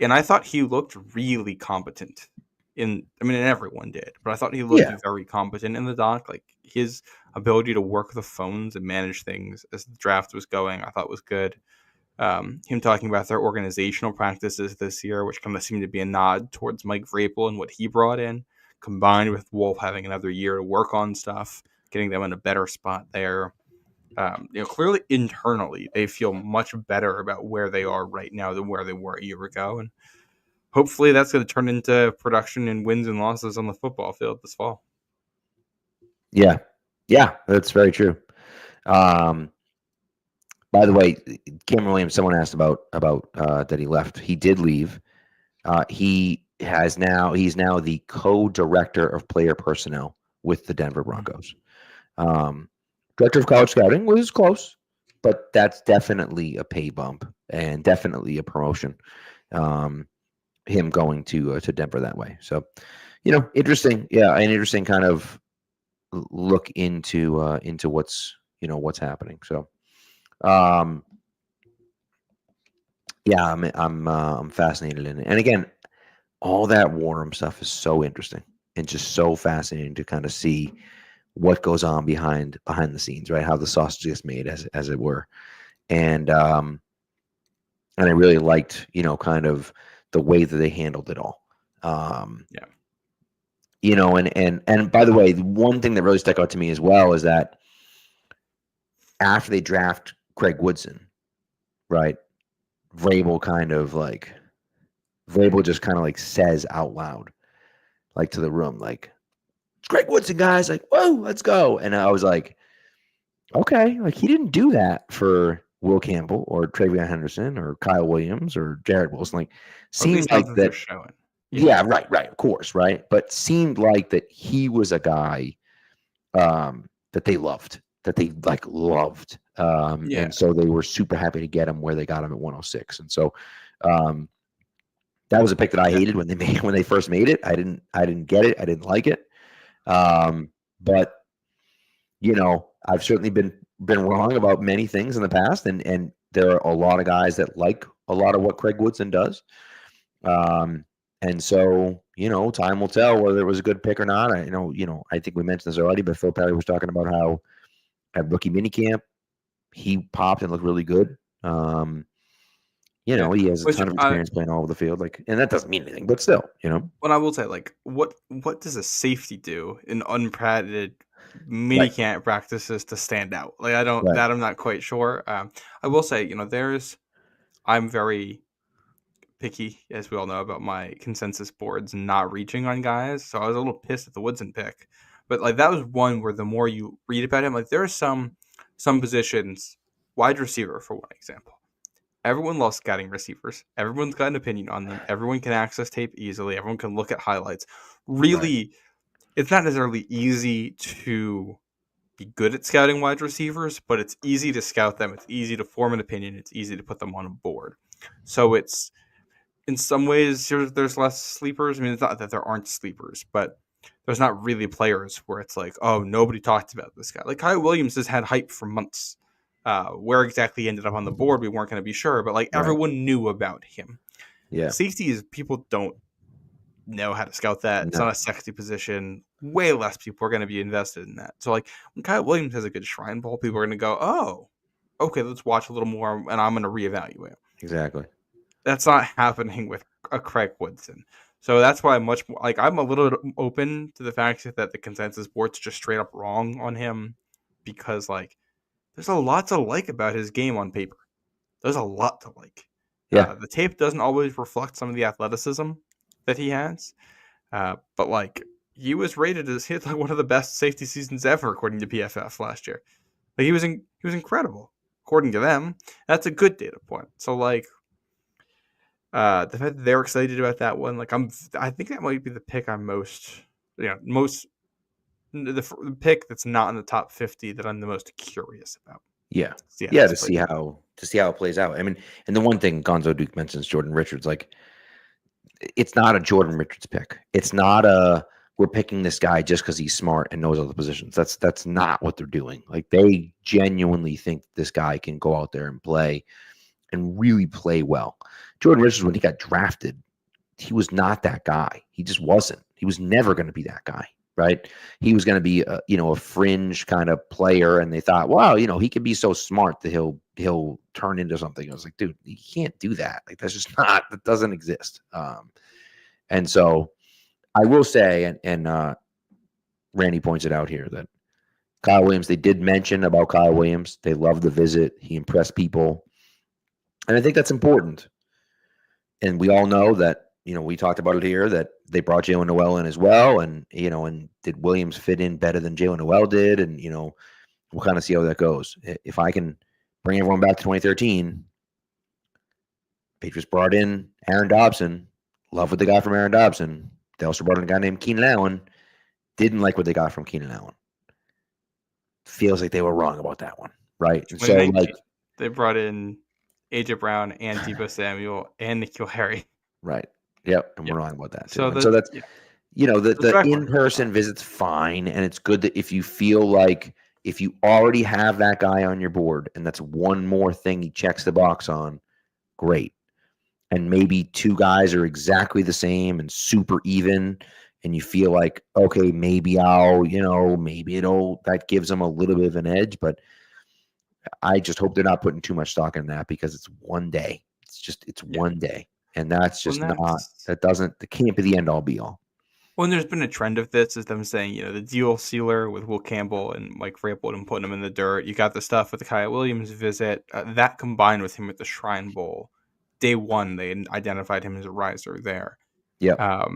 And I thought he looked really competent and everyone did, but I thought he looked very competent in the doc. His ability to work the phones and manage things as the draft was going, I thought was good. Him talking about their organizational practices this year, which kind of seemed to be a nod towards Mike Vrabel and what he brought in, combined with Wolf having another year to work on stuff, getting them in a better spot there. Clearly internally, they feel much better about where they are right now than where they were a year ago. And hopefully that's going to turn into production and wins and losses on the football field this fall. Yeah, that's very true. By the way, Cameron Williams, someone asked about that he left. He did leave. He's now the co-director of player personnel with the Denver Broncos. Director of college scouting was close, but that's definitely a pay bump and definitely a promotion. Him going to Denver that way. So, interesting. Yeah, an interesting kind of look into what's happening. So, yeah, I'm fascinated in it. And again, all that Warham stuff is so interesting and just so fascinating to kind of see what goes on behind the scenes, right? How the sausage gets made, as it were. And I really liked, kind of the way that they handled it all. Yeah. And by the way, the one thing that really stuck out to me as well is that after they draft Craig Woodson, right? Vrabel just kind of like says out loud, like to the room, like, it's Craig Woodson, guys, like, whoa, let's go. And I was like, okay, like he didn't do that for Will Campbell or Travion Henderson or Kyle Williams or Jared Wilson. Like, seemed like that. Showing. Yeah, right, of course, right. But seemed like that he was a guy that they loved, loved. And so they were super happy to get him where they got him at 106. And so that was a pick that I hated when they first made it. I didn't get it. I didn't like it. But I've certainly been wrong about many things in the past, and there are a lot of guys that like a lot of what Craig Woodson does. And so, time will tell whether it was a good pick or not. I think we mentioned this already, but Phil Perry was talking about how at rookie minicamp, he popped and looked really good. He has a ton of experience playing all over the field, and that doesn't mean anything, but still, What I will say, what does a safety do in unpadded minicamp practices to stand out? I'm not quite sure. I will say, I'm very picky, as we all know, about my consensus boards not reaching on guys. So I was a little pissed at the Woodson pick, but that was one where the more you read about him, there are some positions, wide receiver for one example. Everyone loves scouting receivers. Everyone's got an opinion on them. Everyone can access tape easily. Everyone can look at highlights. Really, It's not necessarily easy to be good at scouting wide receivers, but it's easy to scout them. It's easy to form an opinion. It's easy to put them on a board. So it's, in some ways, there's less sleepers. I mean, it's not that there aren't sleepers, but there's not really players where it's like, oh, nobody talked about this guy. Like Kyle Williams has had hype for months. Where exactly he ended up on the board, we weren't going to be sure, but everyone knew about him. Yeah. Safety is, people don't know how to scout that. No. It's not a sexy position. Way less people are going to be invested in that. So when Kyle Williams has a good Shrine Bowl, people are going to go, oh, okay, let's watch a little more, and I'm going to reevaluate. Exactly. That's not happening with a Craig Woodson. So that's why I'm much more, I'm a little bit open to the fact that the consensus board's just straight up wrong on him, because there's a lot to like about his game on paper. There's a lot to like. Yeah. The tape doesn't always reflect some of the athleticism that he has. But he was rated as one of the best safety seasons ever, according to PFF last year. He was incredible, according to them. That's a good data point. So the fact that they're excited about that one, I think that might be the pick I'm most the pick that's not in the top 50 that I'm the most curious about. Yeah. To see how it plays out. I mean, and the one thing Gonzo Duke mentions, Jordan Richards, it's not a Jordan Richards pick. It's not we're picking this guy just because he's smart and knows all the positions. That's not what they're doing. They genuinely think this guy can go out there and play and really play well. Jordan Richards, when he got drafted, he was not that guy. He just wasn't. He was never going to be that guy. Right. He was going to be a fringe kind of player. And they thought, wow, he can be so smart that he'll turn into something. I was like, dude, you can't do that. That's just that doesn't exist. And so I will say, and Randy points it out here, that Kyle Williams, they did mention about Kyle Williams. They loved the visit. He impressed people. And I think that's important. And we all know that we talked about it here that they brought Jalen Noel in as well, and and did Williams fit in better than Jalen Noel did, and we'll kind of see how that goes. If I can bring everyone back to 2013, Patriots brought in Aaron Dobson. Love what they got from Aaron Dobson. They also brought in a guy named Keenan Allen. Didn't like what they got from Keenan Allen. Feels like they were wrong about that one, right? And so, they brought in AJ Brown and Deebo Samuel and N'Keal Harry. Right. Yep. And we're wrong about that too. So, so that's the in-person visit's fine, and it's good that if you feel like if you already have that guy on your board and that's one more thing he checks the box on, great. And maybe two guys are exactly the same and super even, and you feel like, okay, maybe that gives them a little bit of an edge, but I just hope they're not putting too much stock in that because it's one day. It's one day. And that's just that can't be the end all be all. Well, and there's been a trend of this is them saying, the deal sealer with Will Campbell and Mike Vrabel and putting him in the dirt. You got the stuff with the Kyle Williams visit. That combined with him at the Shrine Bowl. Day one, they identified him as a riser there. Yeah.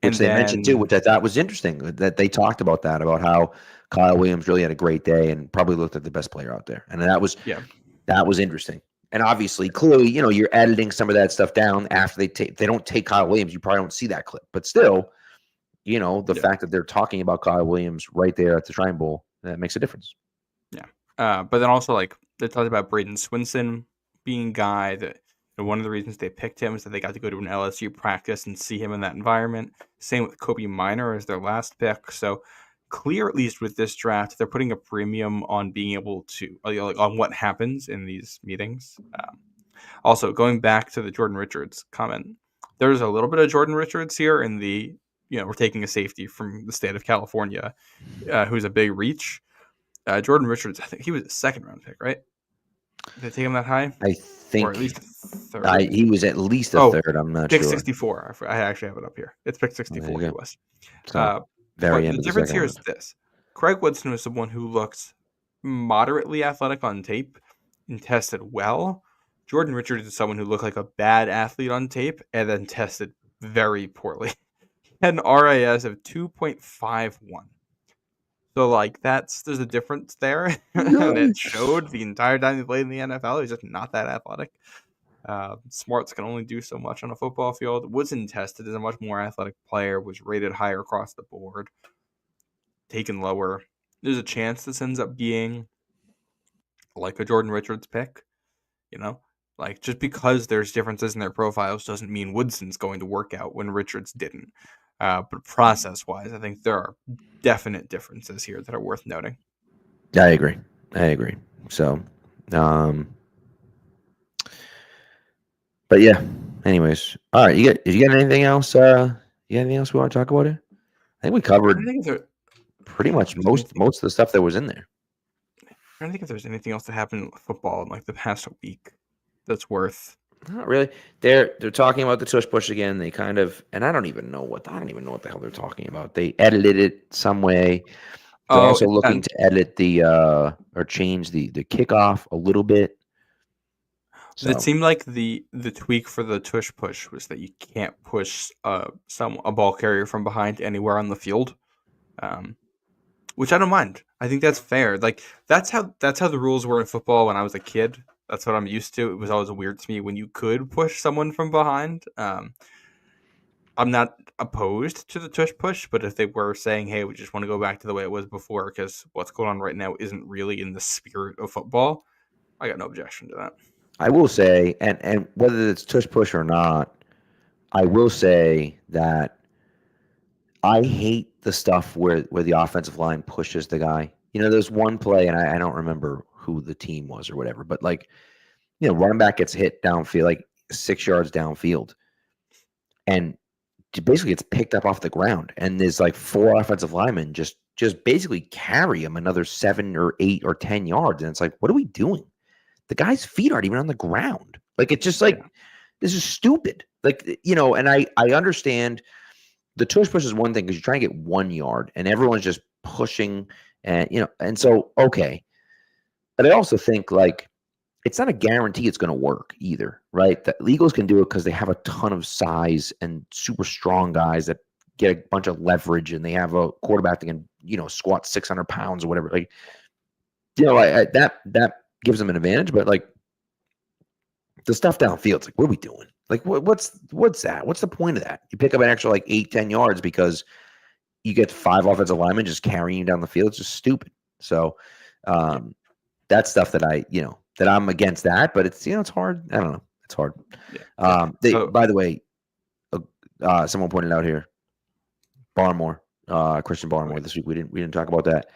Which they mentioned too, which I thought was interesting, that they talked about that, about how Kyle Williams really had a great day and probably looked like the best player out there. And that was interesting. And obviously, clearly, you're editing some of that stuff down after they don't take Kyle Williams. You probably don't see that clip. But still, the fact that they're talking about Kyle Williams right there at the Shrine Bowl, that makes a difference. Yeah. But then also, they talked about Braden Swinson being a guy that one of the reasons they picked him is that they got to go to an LSU practice and see him in that environment. Same with Kobe Minor as their last pick. So clear, at least with this draft, they're putting a premium on being able to, on what happens in these meetings. Also, going back to the Jordan Richards comment, there's a little bit of Jordan Richards here in the, we're taking a safety from the state of California, who's a big reach. Jordan Richards, I think he was a second-round pick, right? Did they take him that high? I think, or at least a third. He was at least a third. I'm not pick sure. Pick 64. I actually have it up here. It's pick 64. He was. So, very end the difference here is this: Craig Woodson was someone who looked moderately athletic on tape and tested well. Jordan Richards is someone who looked like a bad athlete on tape and then tested very poorly. He had an RAS of 2.51. So, there's a difference there. And it showed the entire time he played in the NFL. He's just not that athletic. Smarts can only do so much on a football field. Woodson tested as a much more athletic player, was rated higher across the board, taken lower. There's a chance this ends up being like a Jordan Richards pick. Just because there's differences in their profiles doesn't mean Woodson's going to work out when Richards didn't. But process-wise, I think there are definite differences here that are worth noting. I agree. So, but yeah. Anyways, all right. Did you get anything else? You got anything else we want to talk about here? I think we covered pretty much most of the stuff that was in there. I don't think if there's anything else that happened in football in the past week that's worth. Not really. They're talking about the tush push again. They kind of, and I don't even know what the hell they're talking about. They edited it some way. They're also looking to edit or change the kickoff a little bit. So. It seemed like the tweak for the tush push was that you can't push a ball carrier from behind anywhere on the field, which I don't mind. I think that's fair. That's how the rules were in football when I was a kid. That's what I'm used to. It was always weird to me when you could push someone from behind. I'm not opposed to the tush push, but if they were saying, hey, we just want to go back to the way it was before because what's going on right now isn't really in the spirit of football, I got no objection to that. I will say, and whether it's tush push or not, I will say that I hate the stuff where the offensive line pushes the guy. There's one play, and I don't remember who the team was or whatever, but running back gets hit downfield, 6 yards downfield, and basically gets picked up off the ground, and there's 4 offensive linemen just basically carry him another 7 or 8 or 10 yards, and it's what are we doing? The guy's feet aren't even on the ground. It's just this is stupid. And I understand the tush push is one thing because you're trying to get 1 yard, and everyone's just pushing, and and so okay. But I also think it's not a guarantee it's going to work either, right? The Eagles can do it because they have a ton of size and super strong guys that get a bunch of leverage, and they have a quarterback that can, squat 600 pounds or whatever. Like, that gives them an advantage, but like the stuff downfield, it's like, what are we doing? Like, what's that? What's the point of that? You pick up an extra like 8-10 yards because you get 5 offensive linemen just carrying you down the field. It's just stupid. So that's stuff that that I'm against that, but it's, it's hard. I don't know. It's hard. Yeah. By the way, someone pointed out here, Barmore, Christian Barmore this week. We didn't talk about that.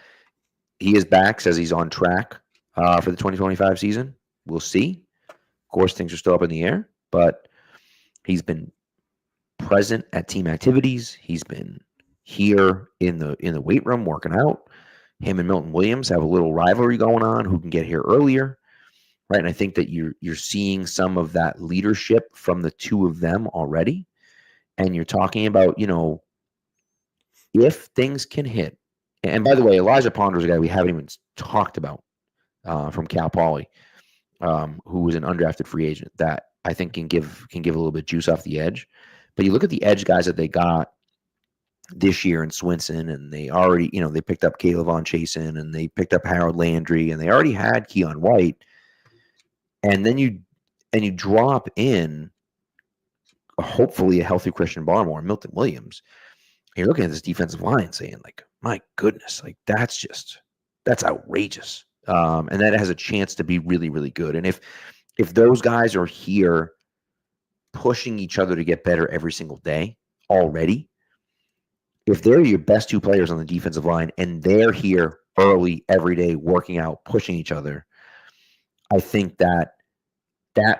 He is back, says he's on track for the 2025 season. We'll see. Of course, things are still up in the air, but he's been present at team activities. He's been here in the weight room working out. Him and Milton Williams have a little rivalry going on, who can get here earlier, right? And I think that you're seeing some of that leadership from the two of them already. And you're talking about, if things can hit. And by the way, Elijah Ponder is a guy we haven't even talked about from Cal Poly, who was an undrafted free agent that I think can give a little bit of juice off the edge. But you look at the edge guys that they got this year in Swinson, and they already, they picked up Caleb Von Chasen, and they picked up Harold Landry, and they already had Keon White. And then you drop in hopefully a healthy Christian Barmore and Milton Williams. And you're looking at this defensive line saying, like, my goodness, like that's outrageous. And that has a chance to be really, really good. And if those guys are here pushing each other to get better every single day already, if they're your best two players on the defensive line and they're here early every day working out, pushing each other, I think that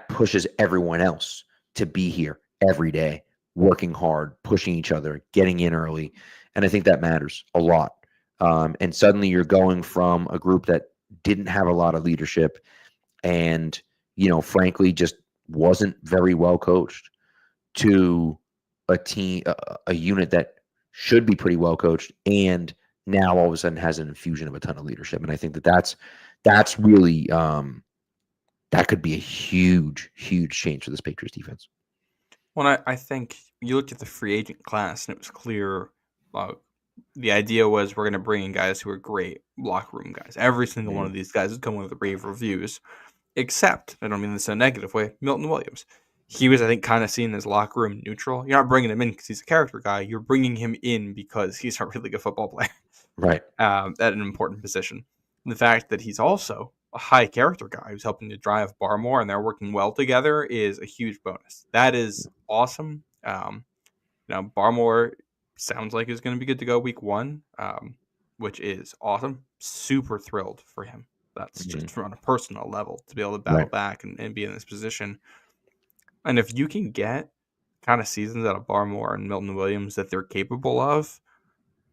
pushes everyone else to be here every day, working hard, pushing each other, getting in early. And I think that matters a lot. And suddenly you're going from a group that didn't have a lot of leadership and, frankly, just wasn't very well coached, to a team, a unit that should be pretty well coached, and now all of a sudden has an infusion of a ton of leadership. And I think that's really that could be a huge, huge change for this Patriots defense. Well, I think you looked at the free agent class, and it was clear the idea was we're going to bring in guys who are great locker room guys. Every single one of these guys is coming with rave reviews, except, I don't mean this in a negative way, Milton Williams. He was, I think, kind of seen as locker room neutral. You're not bringing him in because he's a character guy. You're bringing him in because he's a really good football player. Right. At an important position. And the fact that he's also a high character guy who's helping to drive Barmore and they're working well together is a huge bonus. That is awesome. Barmore sounds like he's going to be good to go week 1, which is awesome. Super thrilled for him. That's just on a personal level to be able to battle back and be in this position. And if you can get kind of seasons out of Barmore and Milton Williams that they're capable of,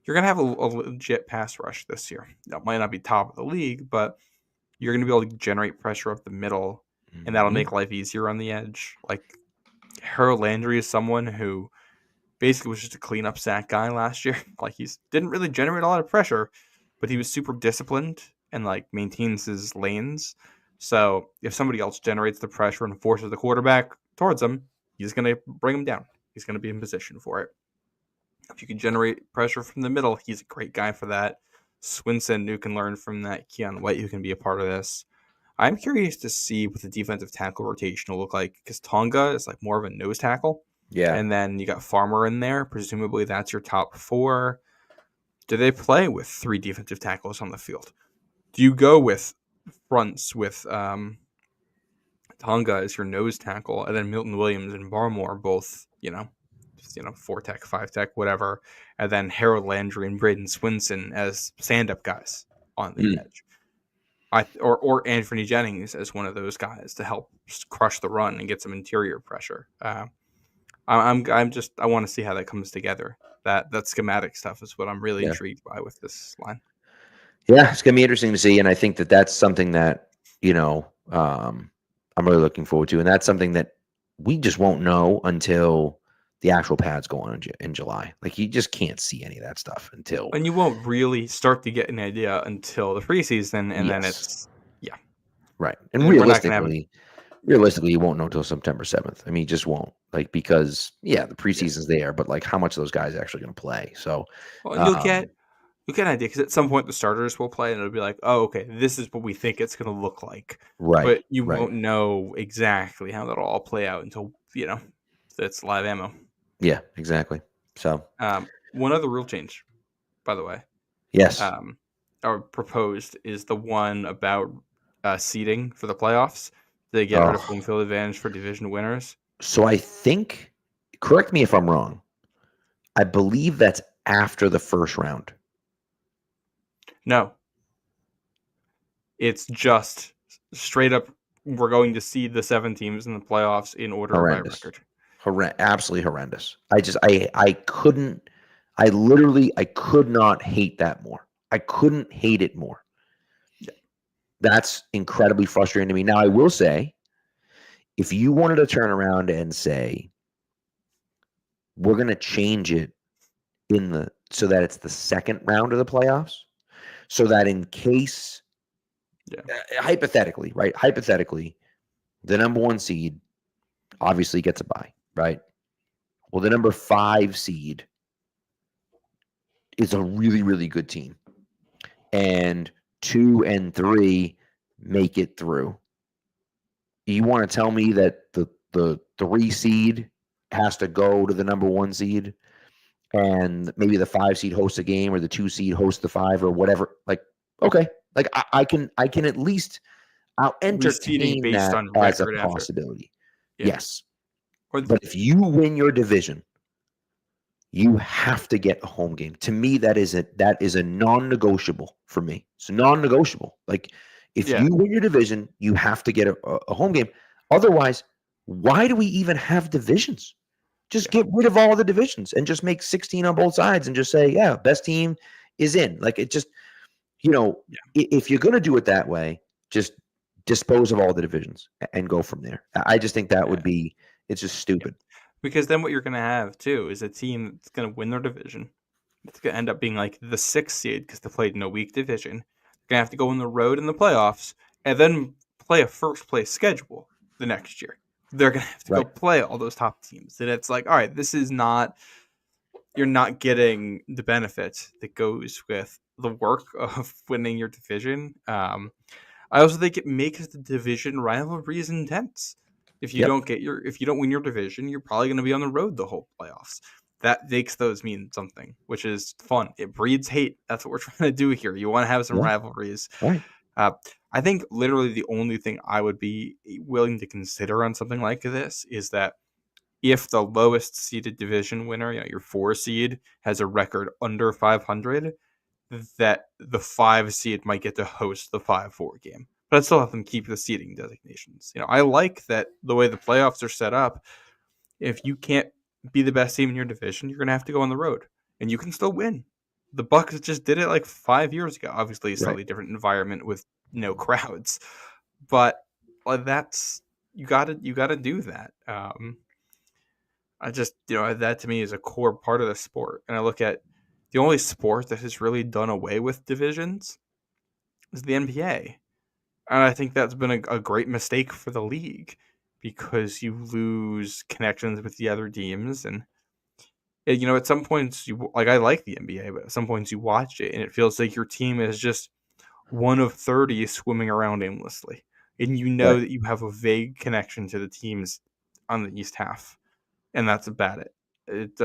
you're going to have a legit pass rush this year. That might not be top of the league, but you're going to be able to generate pressure up the middle, and that'll make life easier on the edge. Like, Harold Landry is someone who basically was just a cleanup sack guy last year. Like, he didn't really generate a lot of pressure, but he was super disciplined and, like, maintains his lanes. So if somebody else generates the pressure and forces the quarterback towards him, he's going to bring him down. He's going to be in position for it. If you can generate pressure from the middle, he's a great guy for that. Swinson, who can learn from that. Keon White, who can be a part of this. I'm curious to see what the defensive tackle rotation will look like, because Tonga is like more of a nose tackle. Yeah. And then you got Farmer in there. Presumably that's your top 4. Do they play with 3 defensive tackles on the field? Do you go with fronts with Tonga as your nose tackle, and then Milton Williams and Barmore both, 4 tech, 5 tech, whatever, and then Harold Landry and Braden Swinson as stand-up guys on the edge, or Anthony Jennings as one of those guys to help crush the run and get some interior pressure. I want to see how that comes together. That schematic stuff is what I'm really intrigued by with this line. Yeah, it's gonna be interesting to see, and I think that's something that I'm really looking forward to, and that's something that we just won't know until the actual pads go on in July. Like, you just can't see any of that stuff until. And you won't really start to get an idea until the preseason, and then it's Right. And And we're not going to have realistically, you won't know until September 7th. I mean, you just won't. Like, because the yeah. preseason's there, but like how much of those guys are actually going to play? So, Well, um, you'll get an idea because at some point the starters will play and it'll be like, oh, okay, this is what we think it's going to look like. right, But you right. won't know exactly how that'll all play out until, it's live ammo. Yeah, exactly. So, One other rule change, by the way, yes. or proposed is the one about seeding for the playoffs. They get rid of home Oh, field advantage for division winners. so I think, correct me if I'm wrong. I believe that's after the first round. No, it's just straight up. We're going to seed the 7 teams in the playoffs in order by Horrendous. record. Absolutely horrendous. I couldn't, I could not hate that more. I couldn't hate it more. Yeah. That's incredibly frustrating to me. Now, I will say, if you wanted to turn around and say, we're going to change it so that it's the second round of the playoffs, so that in case, hypothetically, right? Hypothetically, the number 1 seed obviously gets a bye, right? Well, the number 5 seed is a really, really good team. And 2 and 3 make it through. You want to tell me that the 3 seed has to go to the number 1 seed and maybe the 5 seed hosts a game or the 2 seed hosts the 5 or whatever? Like, okay. Like I can at least I'll Reseeding entertain based that on as a record after. possibility. Yeah. Yes. Or But if you win your division, you have to get a home game. To me, that is a non-negotiable for me. It's non-negotiable. Like, if yeah. you win your division, you have to get a home game. Otherwise, why do we even have divisions? Just get rid of all the divisions and just make 16 on both sides and just say, yeah, best team is in. Like, it just, if you're going to do it that way, just dispose of all the divisions and go from there. I just think that would be, it's just stupid. Because then what you're going to have, too, is a team that's going to win their division. It's going to end up being like the 6th seed because they played in a weak division. They're going to have to go on the road in the playoffs and then play a first-place schedule the next year. They're going to have to go play all those top teams. And it's like, all right, this is not – you're not getting the benefit that goes with the work of winning your division. I also think it makes the division rivalries intense. If you don't win your division, you're probably going to be on the road the whole playoffs. That makes those mean something, which is fun. It breeds hate. That's what we're trying to do here. You want to have some rivalries. Right. I think literally the only thing I would be willing to consider on something like this is that if the lowest seeded division winner, your 4 seed, has a record under 500, that the 5 seed might get to host the 5-4 game. But I'd still have them keep the seeding designations. I like that the way the playoffs are set up. If you can't be the best team in your division, you're going to have to go on the road, and you can still win. The Bucks just did it like 5 years ago. Obviously, a slightly different environment with no crowds, but that's you got to do that. I just that to me is a core part of the sport, and I look at the only sport that has really done away with divisions is the NBA. And I think that's been a great mistake for the league because you lose connections with the other teams. And, at some points, I like the NBA, but at some points you watch it and it feels like your team is just one of 30 swimming around aimlessly. And that you have a vague connection to the teams on the East half. And that's about it. It's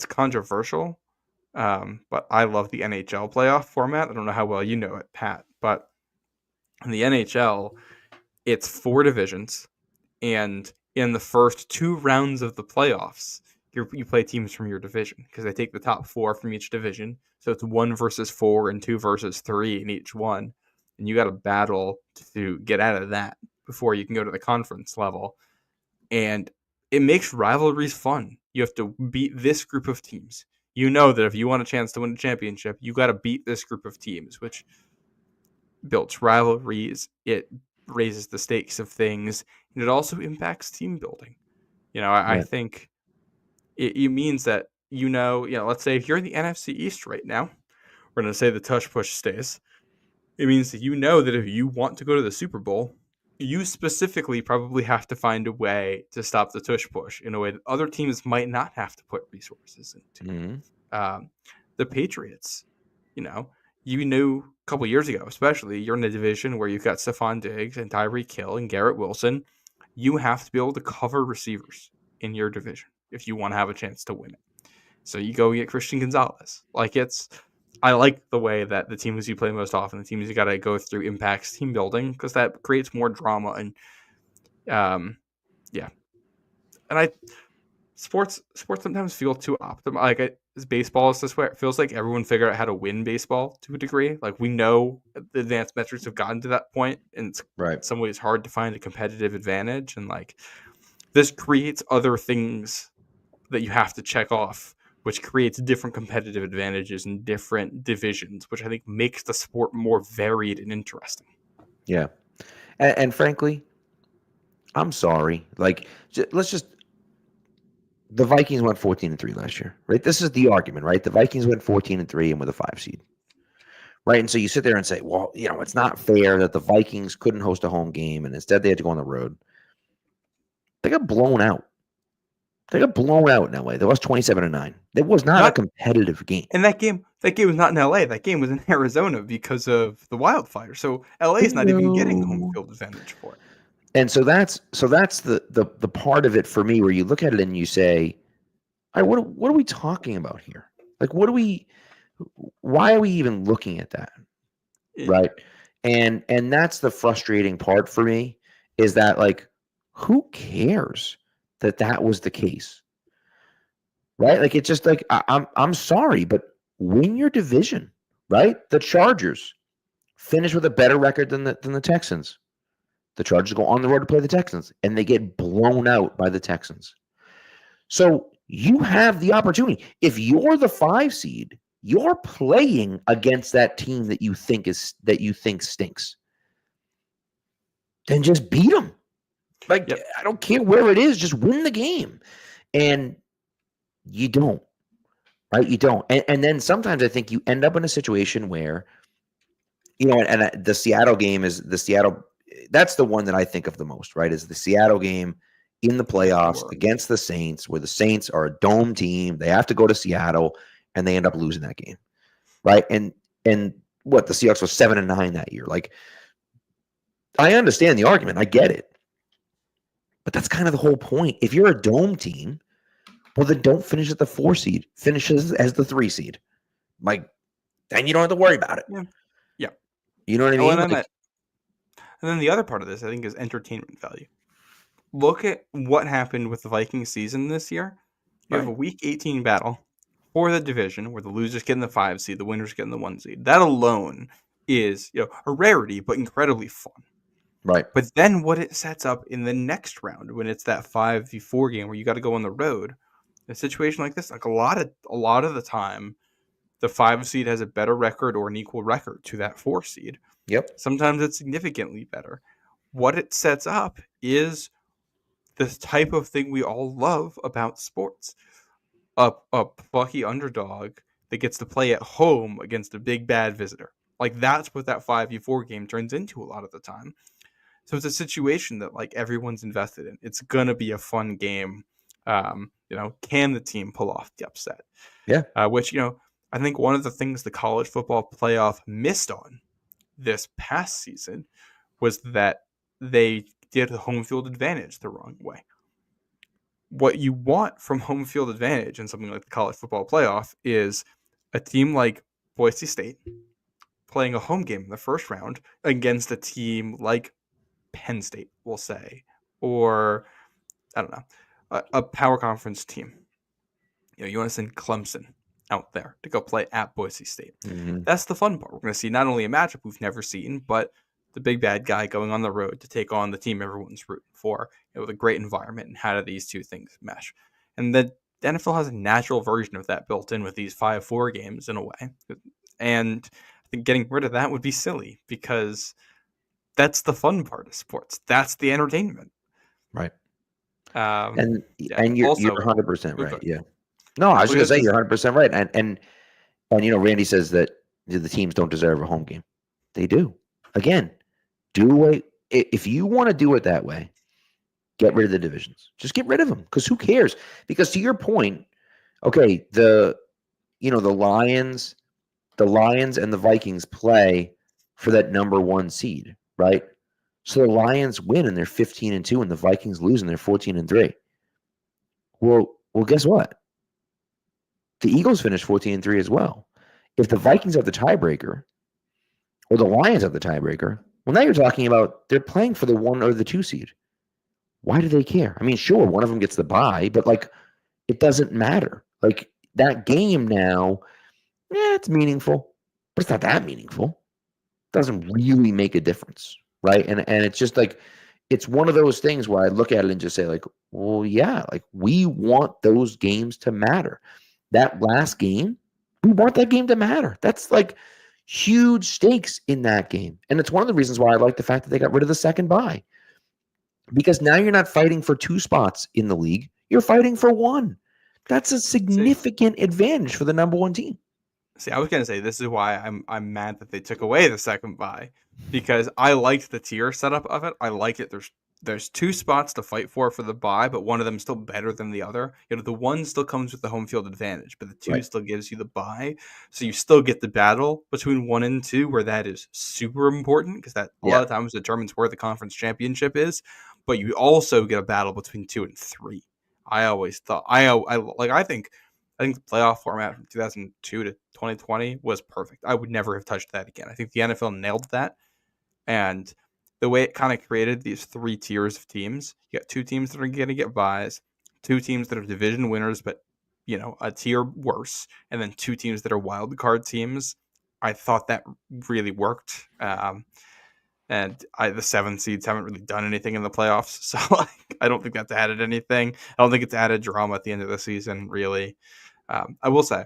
controversial. But I love the NHL playoff format. I don't know how well you know it, Pat, but in the NHL, it's 4 divisions, and in the first 2 rounds of the playoffs, you play teams from your division because they take the top 4 from each division. So it's 1 versus 4 and 2 versus 3 in each one, and you got to battle to get out of that before you can go to the conference level. And it makes rivalries fun. You have to beat this group of teams. That if you want a chance to win a championship, you got to beat this group of teams, which builds rivalries. It raises the stakes of things, and it also impacts team building. I think it means that, let's say if you're in the NFC East right now, we're going to say the tush push stays. It means that you know that if you want to go to the Super Bowl, you specifically probably have to find a way to stop the tush push in a way that other teams might not have to put resources into. Mm-hmm. The Patriots, you knew a couple years ago, especially, you're in a division where you've got Stephon Diggs and Tyreek Hill and Garrett Wilson. You have to be able to cover receivers in your division if you want to have a chance to win it. So you go get Christian Gonzalez. I like the way that the teams you play most often, the teams you got to go through impacts team building, because that creates more drama and yeah. And sports sometimes feel too optimal. As baseball is this way, it feels like everyone figured out how to win baseball to a degree. Like, we know the advanced metrics have gotten to that point, and it's in some ways hard to find a competitive advantage. And this creates other things that you have to check off, which creates different competitive advantages in different divisions, which I think makes the sport more varied and interesting. Yeah. And frankly, I'm sorry. The Vikings went 14-3 last year, right? This is the argument, right? The Vikings went 14-3 and with a 5 seed, right? And so you sit there and say, well, it's not fair that the Vikings couldn't host a home game and instead they had to go on the road. They got blown out. They got blown out in LA. They lost 27-9. It was not a competitive game. And that game was not in LA. That game was in Arizona because of the wildfire. So LA is not even getting home field advantage for it. And so that's the part of it for me where you look at it and you say, all right, what are we talking about here? Why are we even looking at that? Right. And that's the frustrating part for me, is that who cares that was the case? Right? It's just I'm sorry, but win your division, right? The Chargers finish with a better record than the Texans. The Chargers go on the road to play the Texans, and they get blown out by the Texans. So you have the opportunity. If you're the 5 seed, you're playing against that team that you think stinks. Then just beat them. I don't care where it is. Just win the game. And you don't. Right? You don't. And then sometimes I think you end up in a situation where, and the Seattle game is that's the one that I think of the most, right? Is the Seattle game in the playoffs against the Saints, where the Saints are a dome team. They have to go to Seattle, and they end up losing that game, right? And what, the Seahawks were 7-9 that year. I understand the argument. I get it. But that's kind of the whole point. If you're a dome team, well, then don't finish at the 4 seed. Finish as the 3 seed. Then you don't have to worry about it. Yeah. You know what I mean? And then the other part of this, I think, is entertainment value. Look at what happened with the Vikings season this year. You have a Week 18 battle for the division where the losers get in the 5 seed, the winners get in the 1 seed. That alone is a rarity, but incredibly fun. Right. But then what it sets up in the next round, when it's that 5v4 game where you got to go on the road, in a situation like this, a lot of the time, the 5 seed has a better record or an equal record to that 4 seed. Yep. Sometimes it's significantly better. What it sets up is this type of thing we all love about sports. A plucky underdog that gets to play at home against a big bad visitor. That's what that 5v4 game turns into a lot of the time. So it's a situation that everyone's invested in. It's gonna be a fun game. Can the team pull off the upset? Yeah. Which I think one of the things the college football playoff missed on this past season was that they did the home field advantage the wrong way. What you want from home field advantage in something like the college football playoff is a team like Boise State playing a home game in the first round against a team like Penn State, we'll say, or I don't know, a power conference team. You want to send Clemson out there to go play at Boise State. Mm-hmm. That's the fun part. We're going to see not only a matchup we've never seen, but the big bad guy going on the road to take on the team everyone's rooting for, with a great environment. And how do these two things mesh? And the NFL has a natural version of that built in with these 5-4 games in a way. And I think getting rid of that would be silly, because that's the fun part of sports. That's the entertainment. Right. And you're 100% right. Yeah. No, I was going to say you're 100% right. And Randy says that the teams don't deserve a home game. They do. Again, do away. If you want to do it that way, get rid of the divisions. Just get rid of them, because who cares? Because to your point, okay, the Lions and the Vikings play for that number 1 seed, right? So the Lions win and they're 15-2, and the Vikings lose and they're 14-3. Well, guess what? The Eagles finished 14-3 as well. If the Vikings have the tiebreaker, or the Lions have the tiebreaker, well, now you're talking about they're playing for the 1 or the 2 seed. Why do they care? I mean, sure, one of them gets the bye, but like, it doesn't matter. Like, that game now, it's meaningful, but it's not that meaningful. It doesn't really make a difference, right? And it's just like, it's one of those things where I look at it and just say, like, well, yeah, like, we want those games to matter. That last game, we want that game to matter. That's like huge stakes in that game. And it's one of the reasons why I like the fact that they got rid of the second bye. Because now you're not fighting for 2 spots in the league. You're fighting for 1. That's a significant advantage for the number 1 team. See, I was gonna say this is why I'm mad that they took away the second bye, because I liked the tier setup of it. I like it. There's 2 spots to fight for the bye, but one of them is still better than the other. The 1 still comes with the home field advantage, but the 2 still gives you the bye, so you still get the battle between 1 and 2, where that is super important, because that a lot of times determines where the conference championship is. But you also get a battle between 2 and 3. I always thought I think the playoff format from 2002 to 2020 was perfect. I would never have touched that again. I think the NFL nailed that. And the way it kind of created these 3 tiers of teams, you got 2 teams that are going to get byes, 2 teams that are division winners, but, a tier worse, and then 2 teams that are wild card teams. I thought that really worked. And the 7 seeds haven't really done anything in the playoffs. So I don't think that's added anything. I don't think it's added drama at the end of the season, really. I will say,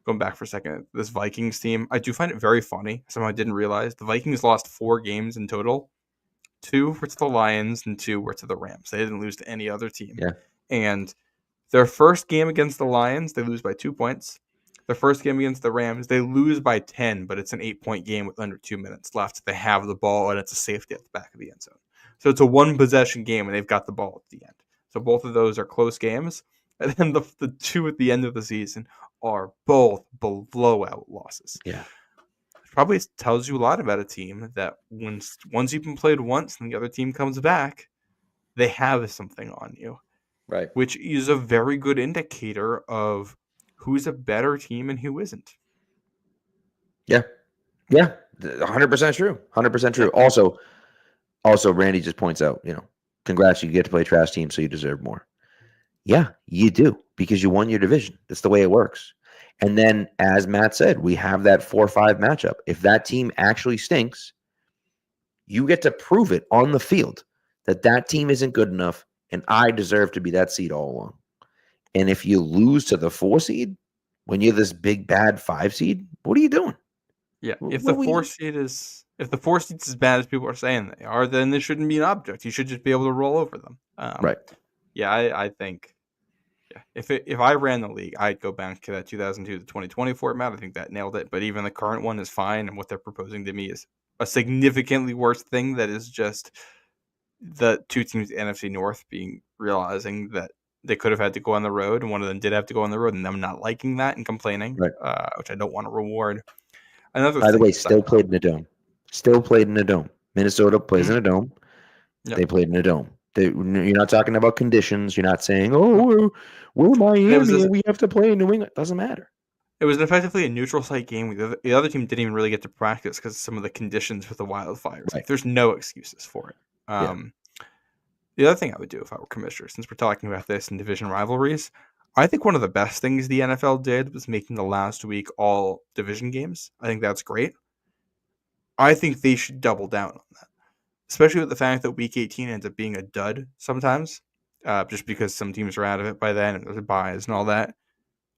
going back for a second, this Vikings team, I do find it very funny. Somehow I didn't realize the Vikings lost 4 games in total. 2 were to the Lions and 2 were to the Rams. They didn't lose to any other team. Yeah. And their first game against the Lions, they lose by 2 points. Their first game against the Rams, they lose by 10, but it's an 8-point game with under 2 minutes left. They have the ball, and it's a safety at the back of the end zone. So it's a 1-possession game, and they've got the ball at the end. So both of those are close games. And then the 2 at the end of the season are both blowout losses. Yeah. It probably tells you a lot about a team that once you've been played once and the other team comes back, they have something on you. Right. Which is a very good indicator of who's a better team and who isn't. Yeah. 100% true. 100% true. Also, Randy just points out, congrats, you get to play trash teams, so you deserve more. Yeah, you do, because you won your division. That's the way it works. And then, as Matt said, we have that 4-5 matchup. If that team actually stinks, you get to prove it on the field that team isn't good enough, and I deserve to be that seed all along. And if you lose to the 4 seed, when you're this big bad 5 seed, what are you doing? Yeah, if the 4 seed is as bad as people are saying they are, then they shouldn't be an object. You should just be able to roll over them. Right. Yeah, I think. Yeah, if I ran the league, I'd go back to that 2002 to 2020 format. I think that nailed it. But even the current one is fine, and what they're proposing to me is a significantly worse thing. That is just the 2 teams, NFC North, realizing that they could have had to go on the road, and one of them did have to go on the road, and them not liking that and complaining, right. Which I don't want to reward. By the way, still played in a dome. Still played in a dome. Minnesota plays in a dome. Yep. They played in a dome. You're not talking about conditions. You're not saying, oh, we're Miami and we have to play in New England. It doesn't matter. It was effectively a neutral site game. The other team didn't even really get to practice because of some of the conditions with the wildfires. Right. Like, there's no excuses for it. The other thing I would do if I were commissioner, since we're talking about this in division rivalries, I think one of the best things the NFL did was making the last week all division games. I think that's great. I think they should double down on that, especially with the fact that week 18 ends up being a dud sometimes, just because some teams are out of it by then and there's buys and all that.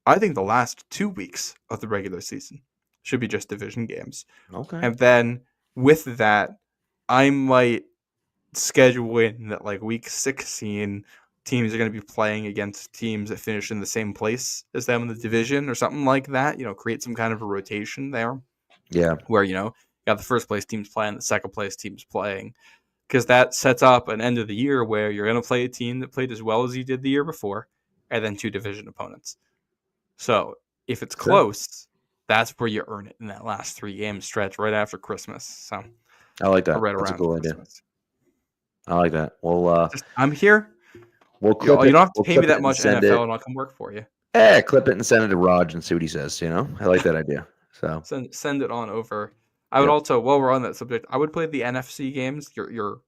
I think the last 2 weeks of the regular season should be just division games. Okay. And then with that, I might schedule in that, like, week 16, teams are going to be playing against teams that finish in the same place as them in the division or something like that. Create some kind of a rotation there. Yeah. where, you got the first place teams playing, the second place teams playing, because that sets up an end of the year where you're going to play a team that played as well as you did the year before, and then 2 division opponents. So if it's Sure. close, that's where you earn it in that last 3-game stretch right after Christmas. So I like that. right That's a around cool idea. Christmas. I like that. I'm here. We'll clip You it. don't have to We'll pay me clip it that and much send NFL, it. and I'll come work for you. Clip it and send it to Raj and see what he says. I like that idea. So Send it on over. I would also, while we're on that subject, I would play the NFC games, your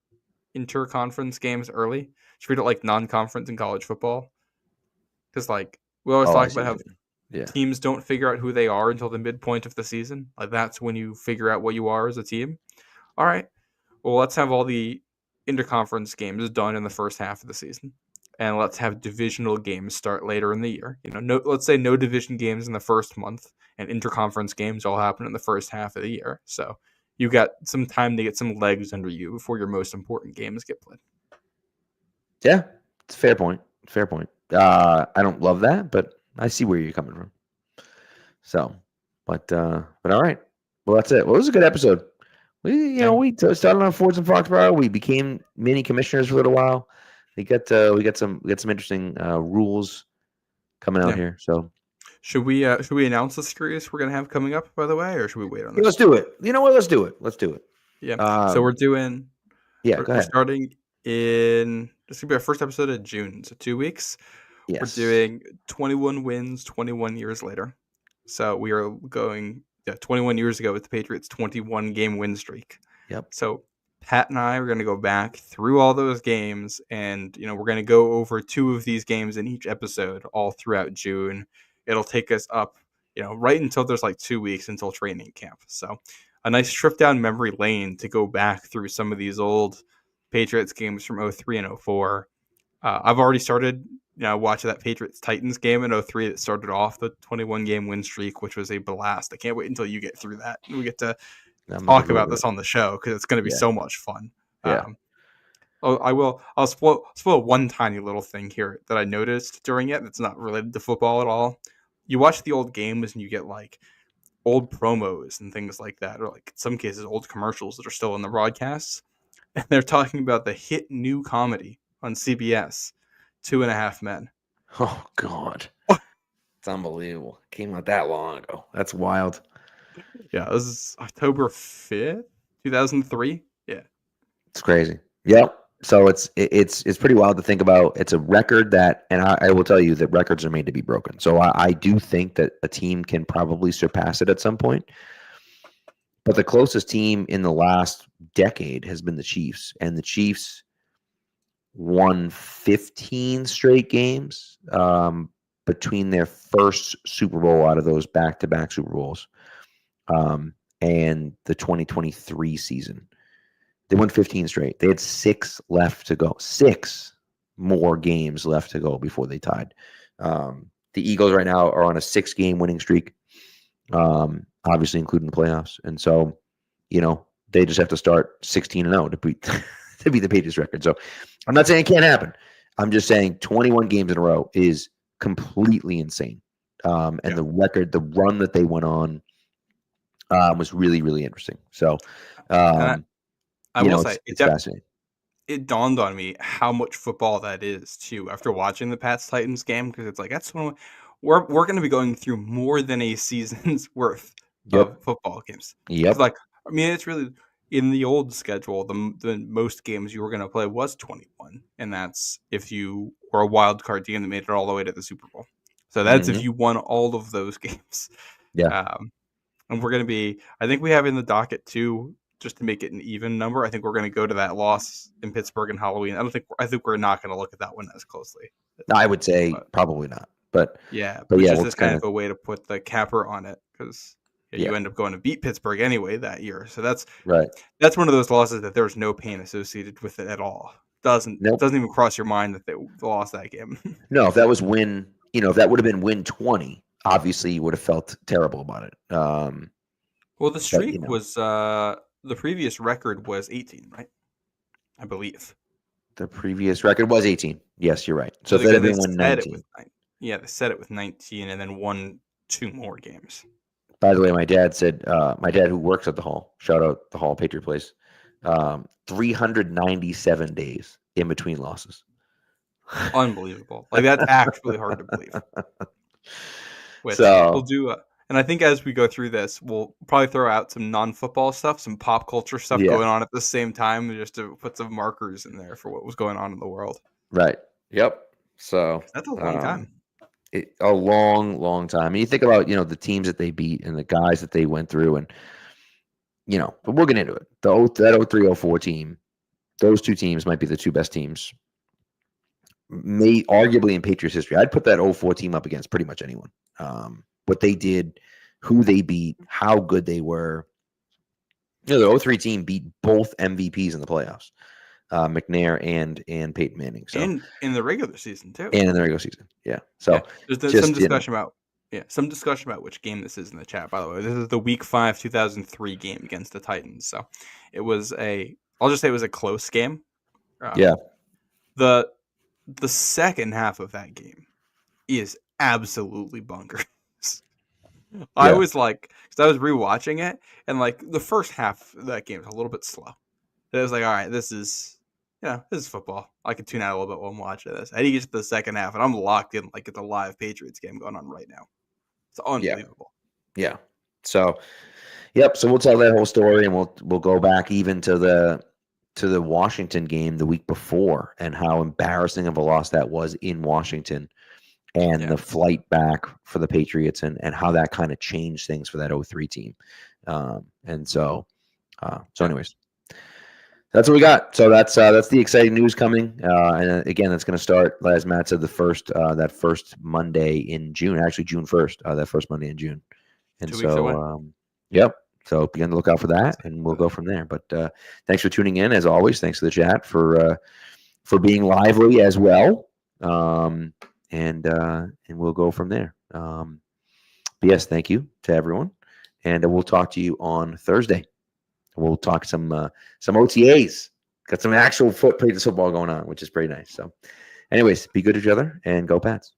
inter-conference games early. Treat it like non-conference in college football, because we always I talk see about what how you mean. Yeah. teams don't figure out who they are until the midpoint of the season. Like that's when you figure out what you are as a team. All right. Well, let's have all the interconference games done in the first half of the season, and let's have divisional games start later in the year. Let's say no division games in the first month, and interconference games all happen in the first half of the year. So you got some time to get some legs under you before your most important games get played. Yeah, it's a fair point. Fair point. I don't love that, but I see where you're coming from. So, but all right. Well, that's it. Well, it was a good episode. We started on Fords and Foxborough. We became mini commissioners for a little while. We got some interesting rules coming out here. So should we announce the series we're gonna have coming up, by the way, or should we wait on that? Let's do it. You know what? Let's do it. Yeah. So we're doing. Yeah, We're starting in. This is gonna be our first episode of June, so 2 weeks. Yes. We're doing 21 wins, 21 years later. So we are going 21 years ago with the Patriots' 21-game win streak. Yep. So Pat and I are going to go back through all those games, and we're going to go over 2 of these games in each episode all throughout June. It'll take us up, right until there's 2 weeks until training camp. So a nice trip down memory lane to go back through some of these old Patriots games from 03 and 04. I've already started watching that Patriots-Titans game in 03 that started off the 21-game win streak, which was a blast. I can't wait until you get through that. We get to talk about this on the show because it's going to be so much fun. Yeah. I'll spoil one tiny little thing here that I noticed during it that's not related to football at all. You watch the old games and you get old promos and things like that, or in some cases old commercials that are still in the broadcasts. And they're talking about the hit new comedy on CBS, 2.5 Men. Oh God, it's unbelievable. It came out that long ago. That's wild. Yeah, this is October 5th, 2003. Yeah, it's crazy. Yep. So it's pretty wild to think about. It's a record that, and I will tell you that records are made to be broken. So I do think that a team can probably surpass it at some point. But the closest team in the last decade has been the Chiefs, and the Chiefs won 15 straight games between their first Super Bowl out of those back-to-back Super Bowls and the 2023 season. They won 15 straight. They had 6 left to go. 6 more games left to go before they tied. The Eagles right now are on a 6-game winning streak, obviously including the playoffs. And so, they just have to start 16-0 to beat the Patriots record. So I'm not saying it can't happen. I'm just saying 21 games in a row is completely insane. And the record, the run that they went on was really, really interesting. So, I will say, it's fascinating. It dawned on me how much football that is too after watching the Pats-Titans game, because it's that's when we're going to be going through more than a season's worth of football games. Yep. It's really in the old schedule. The most games you were going to play was 21, and that's if you were a wild card team that made it all the way to the Super Bowl. So that's if you won all of those games. Yeah. And we're going to be. I think we have in the docket too, just to make it an even number. I think we're going to go to that loss in Pittsburgh in Halloween. I think we're not going to look at that one as closely. I would say probably not. But just as kind of a way to put the capper on it, because you end up going to beat Pittsburgh anyway that year. So that's right. That's one of those losses that there's no pain associated with it at all. It doesn't even cross your mind that they lost that game. No, if that was if that would have been win 20, obviously you would have felt terrible about it. Well, the streak was the previous record was 18, right? I believe. The previous record was 18. Yes, you're right. So if that had been 19. They set it with 19 and then won 2 more games. By the way, my dad said, my dad who works at the Hall, shout out the Hall Patriot Place, 397 days in between losses. Unbelievable. Like, that's actually hard to believe. Which So we'll do. And I think as we go through this, we'll probably throw out some non-football stuff, some pop culture stuff yeah, going on at the same time, just to put some markers in there for what was going on in the world. right. Yep. So That's a long time. A long, long time. And you think about, the teams that they beat and the guys that they went through, and but we'll get into it. That 03-04 team, those two teams might be the two best teams, arguably in Patriots history. I'd put that 04 team up against pretty much anyone. What they did, who they beat, how good they were. The 03 team beat both MVPs in the playoffs, McNair and Peyton Manning. So, and in the regular season too. And in the regular season, yeah. So there's some discussion about which game this is in the chat. By the way, this is the Week 5 2003 game against the Titans. So it was I'll just say it was a close game. Yeah. The second half of that game is absolutely bonkers. Yeah. I was like, because I was rewatching it, and like the first half of that game was a little bit slow. It was like, all right, this is football. I can tune out a little bit while I'm watching this. I get to the second half, and I'm locked in like it's a live Patriots game going on right now. It's unbelievable. Yeah. So, yep. So we'll tell that whole story, and we'll go back even to the Washington game the week before, and how embarrassing of a loss that was in Washington, and the flight back for the Patriots, and how that kind of changed things for that 03 team. So anyways, that's what we got. So that's the exciting news coming. And again, that's going to start, as Matt said, that first Monday in June, actually June 1st, that first Monday in June. And 2 weeks away. Yep. So be on the lookout for that, and we'll go from there. But thanks for tuning in, as always. Thanks to the chat for being lively as well. And we'll go from there. But yes, thank you to everyone, and we'll talk to you on Thursday. We'll talk some OTAs. Got some actual Patriots football going on, which is pretty nice. So, anyways, be good to each other, and go Pats.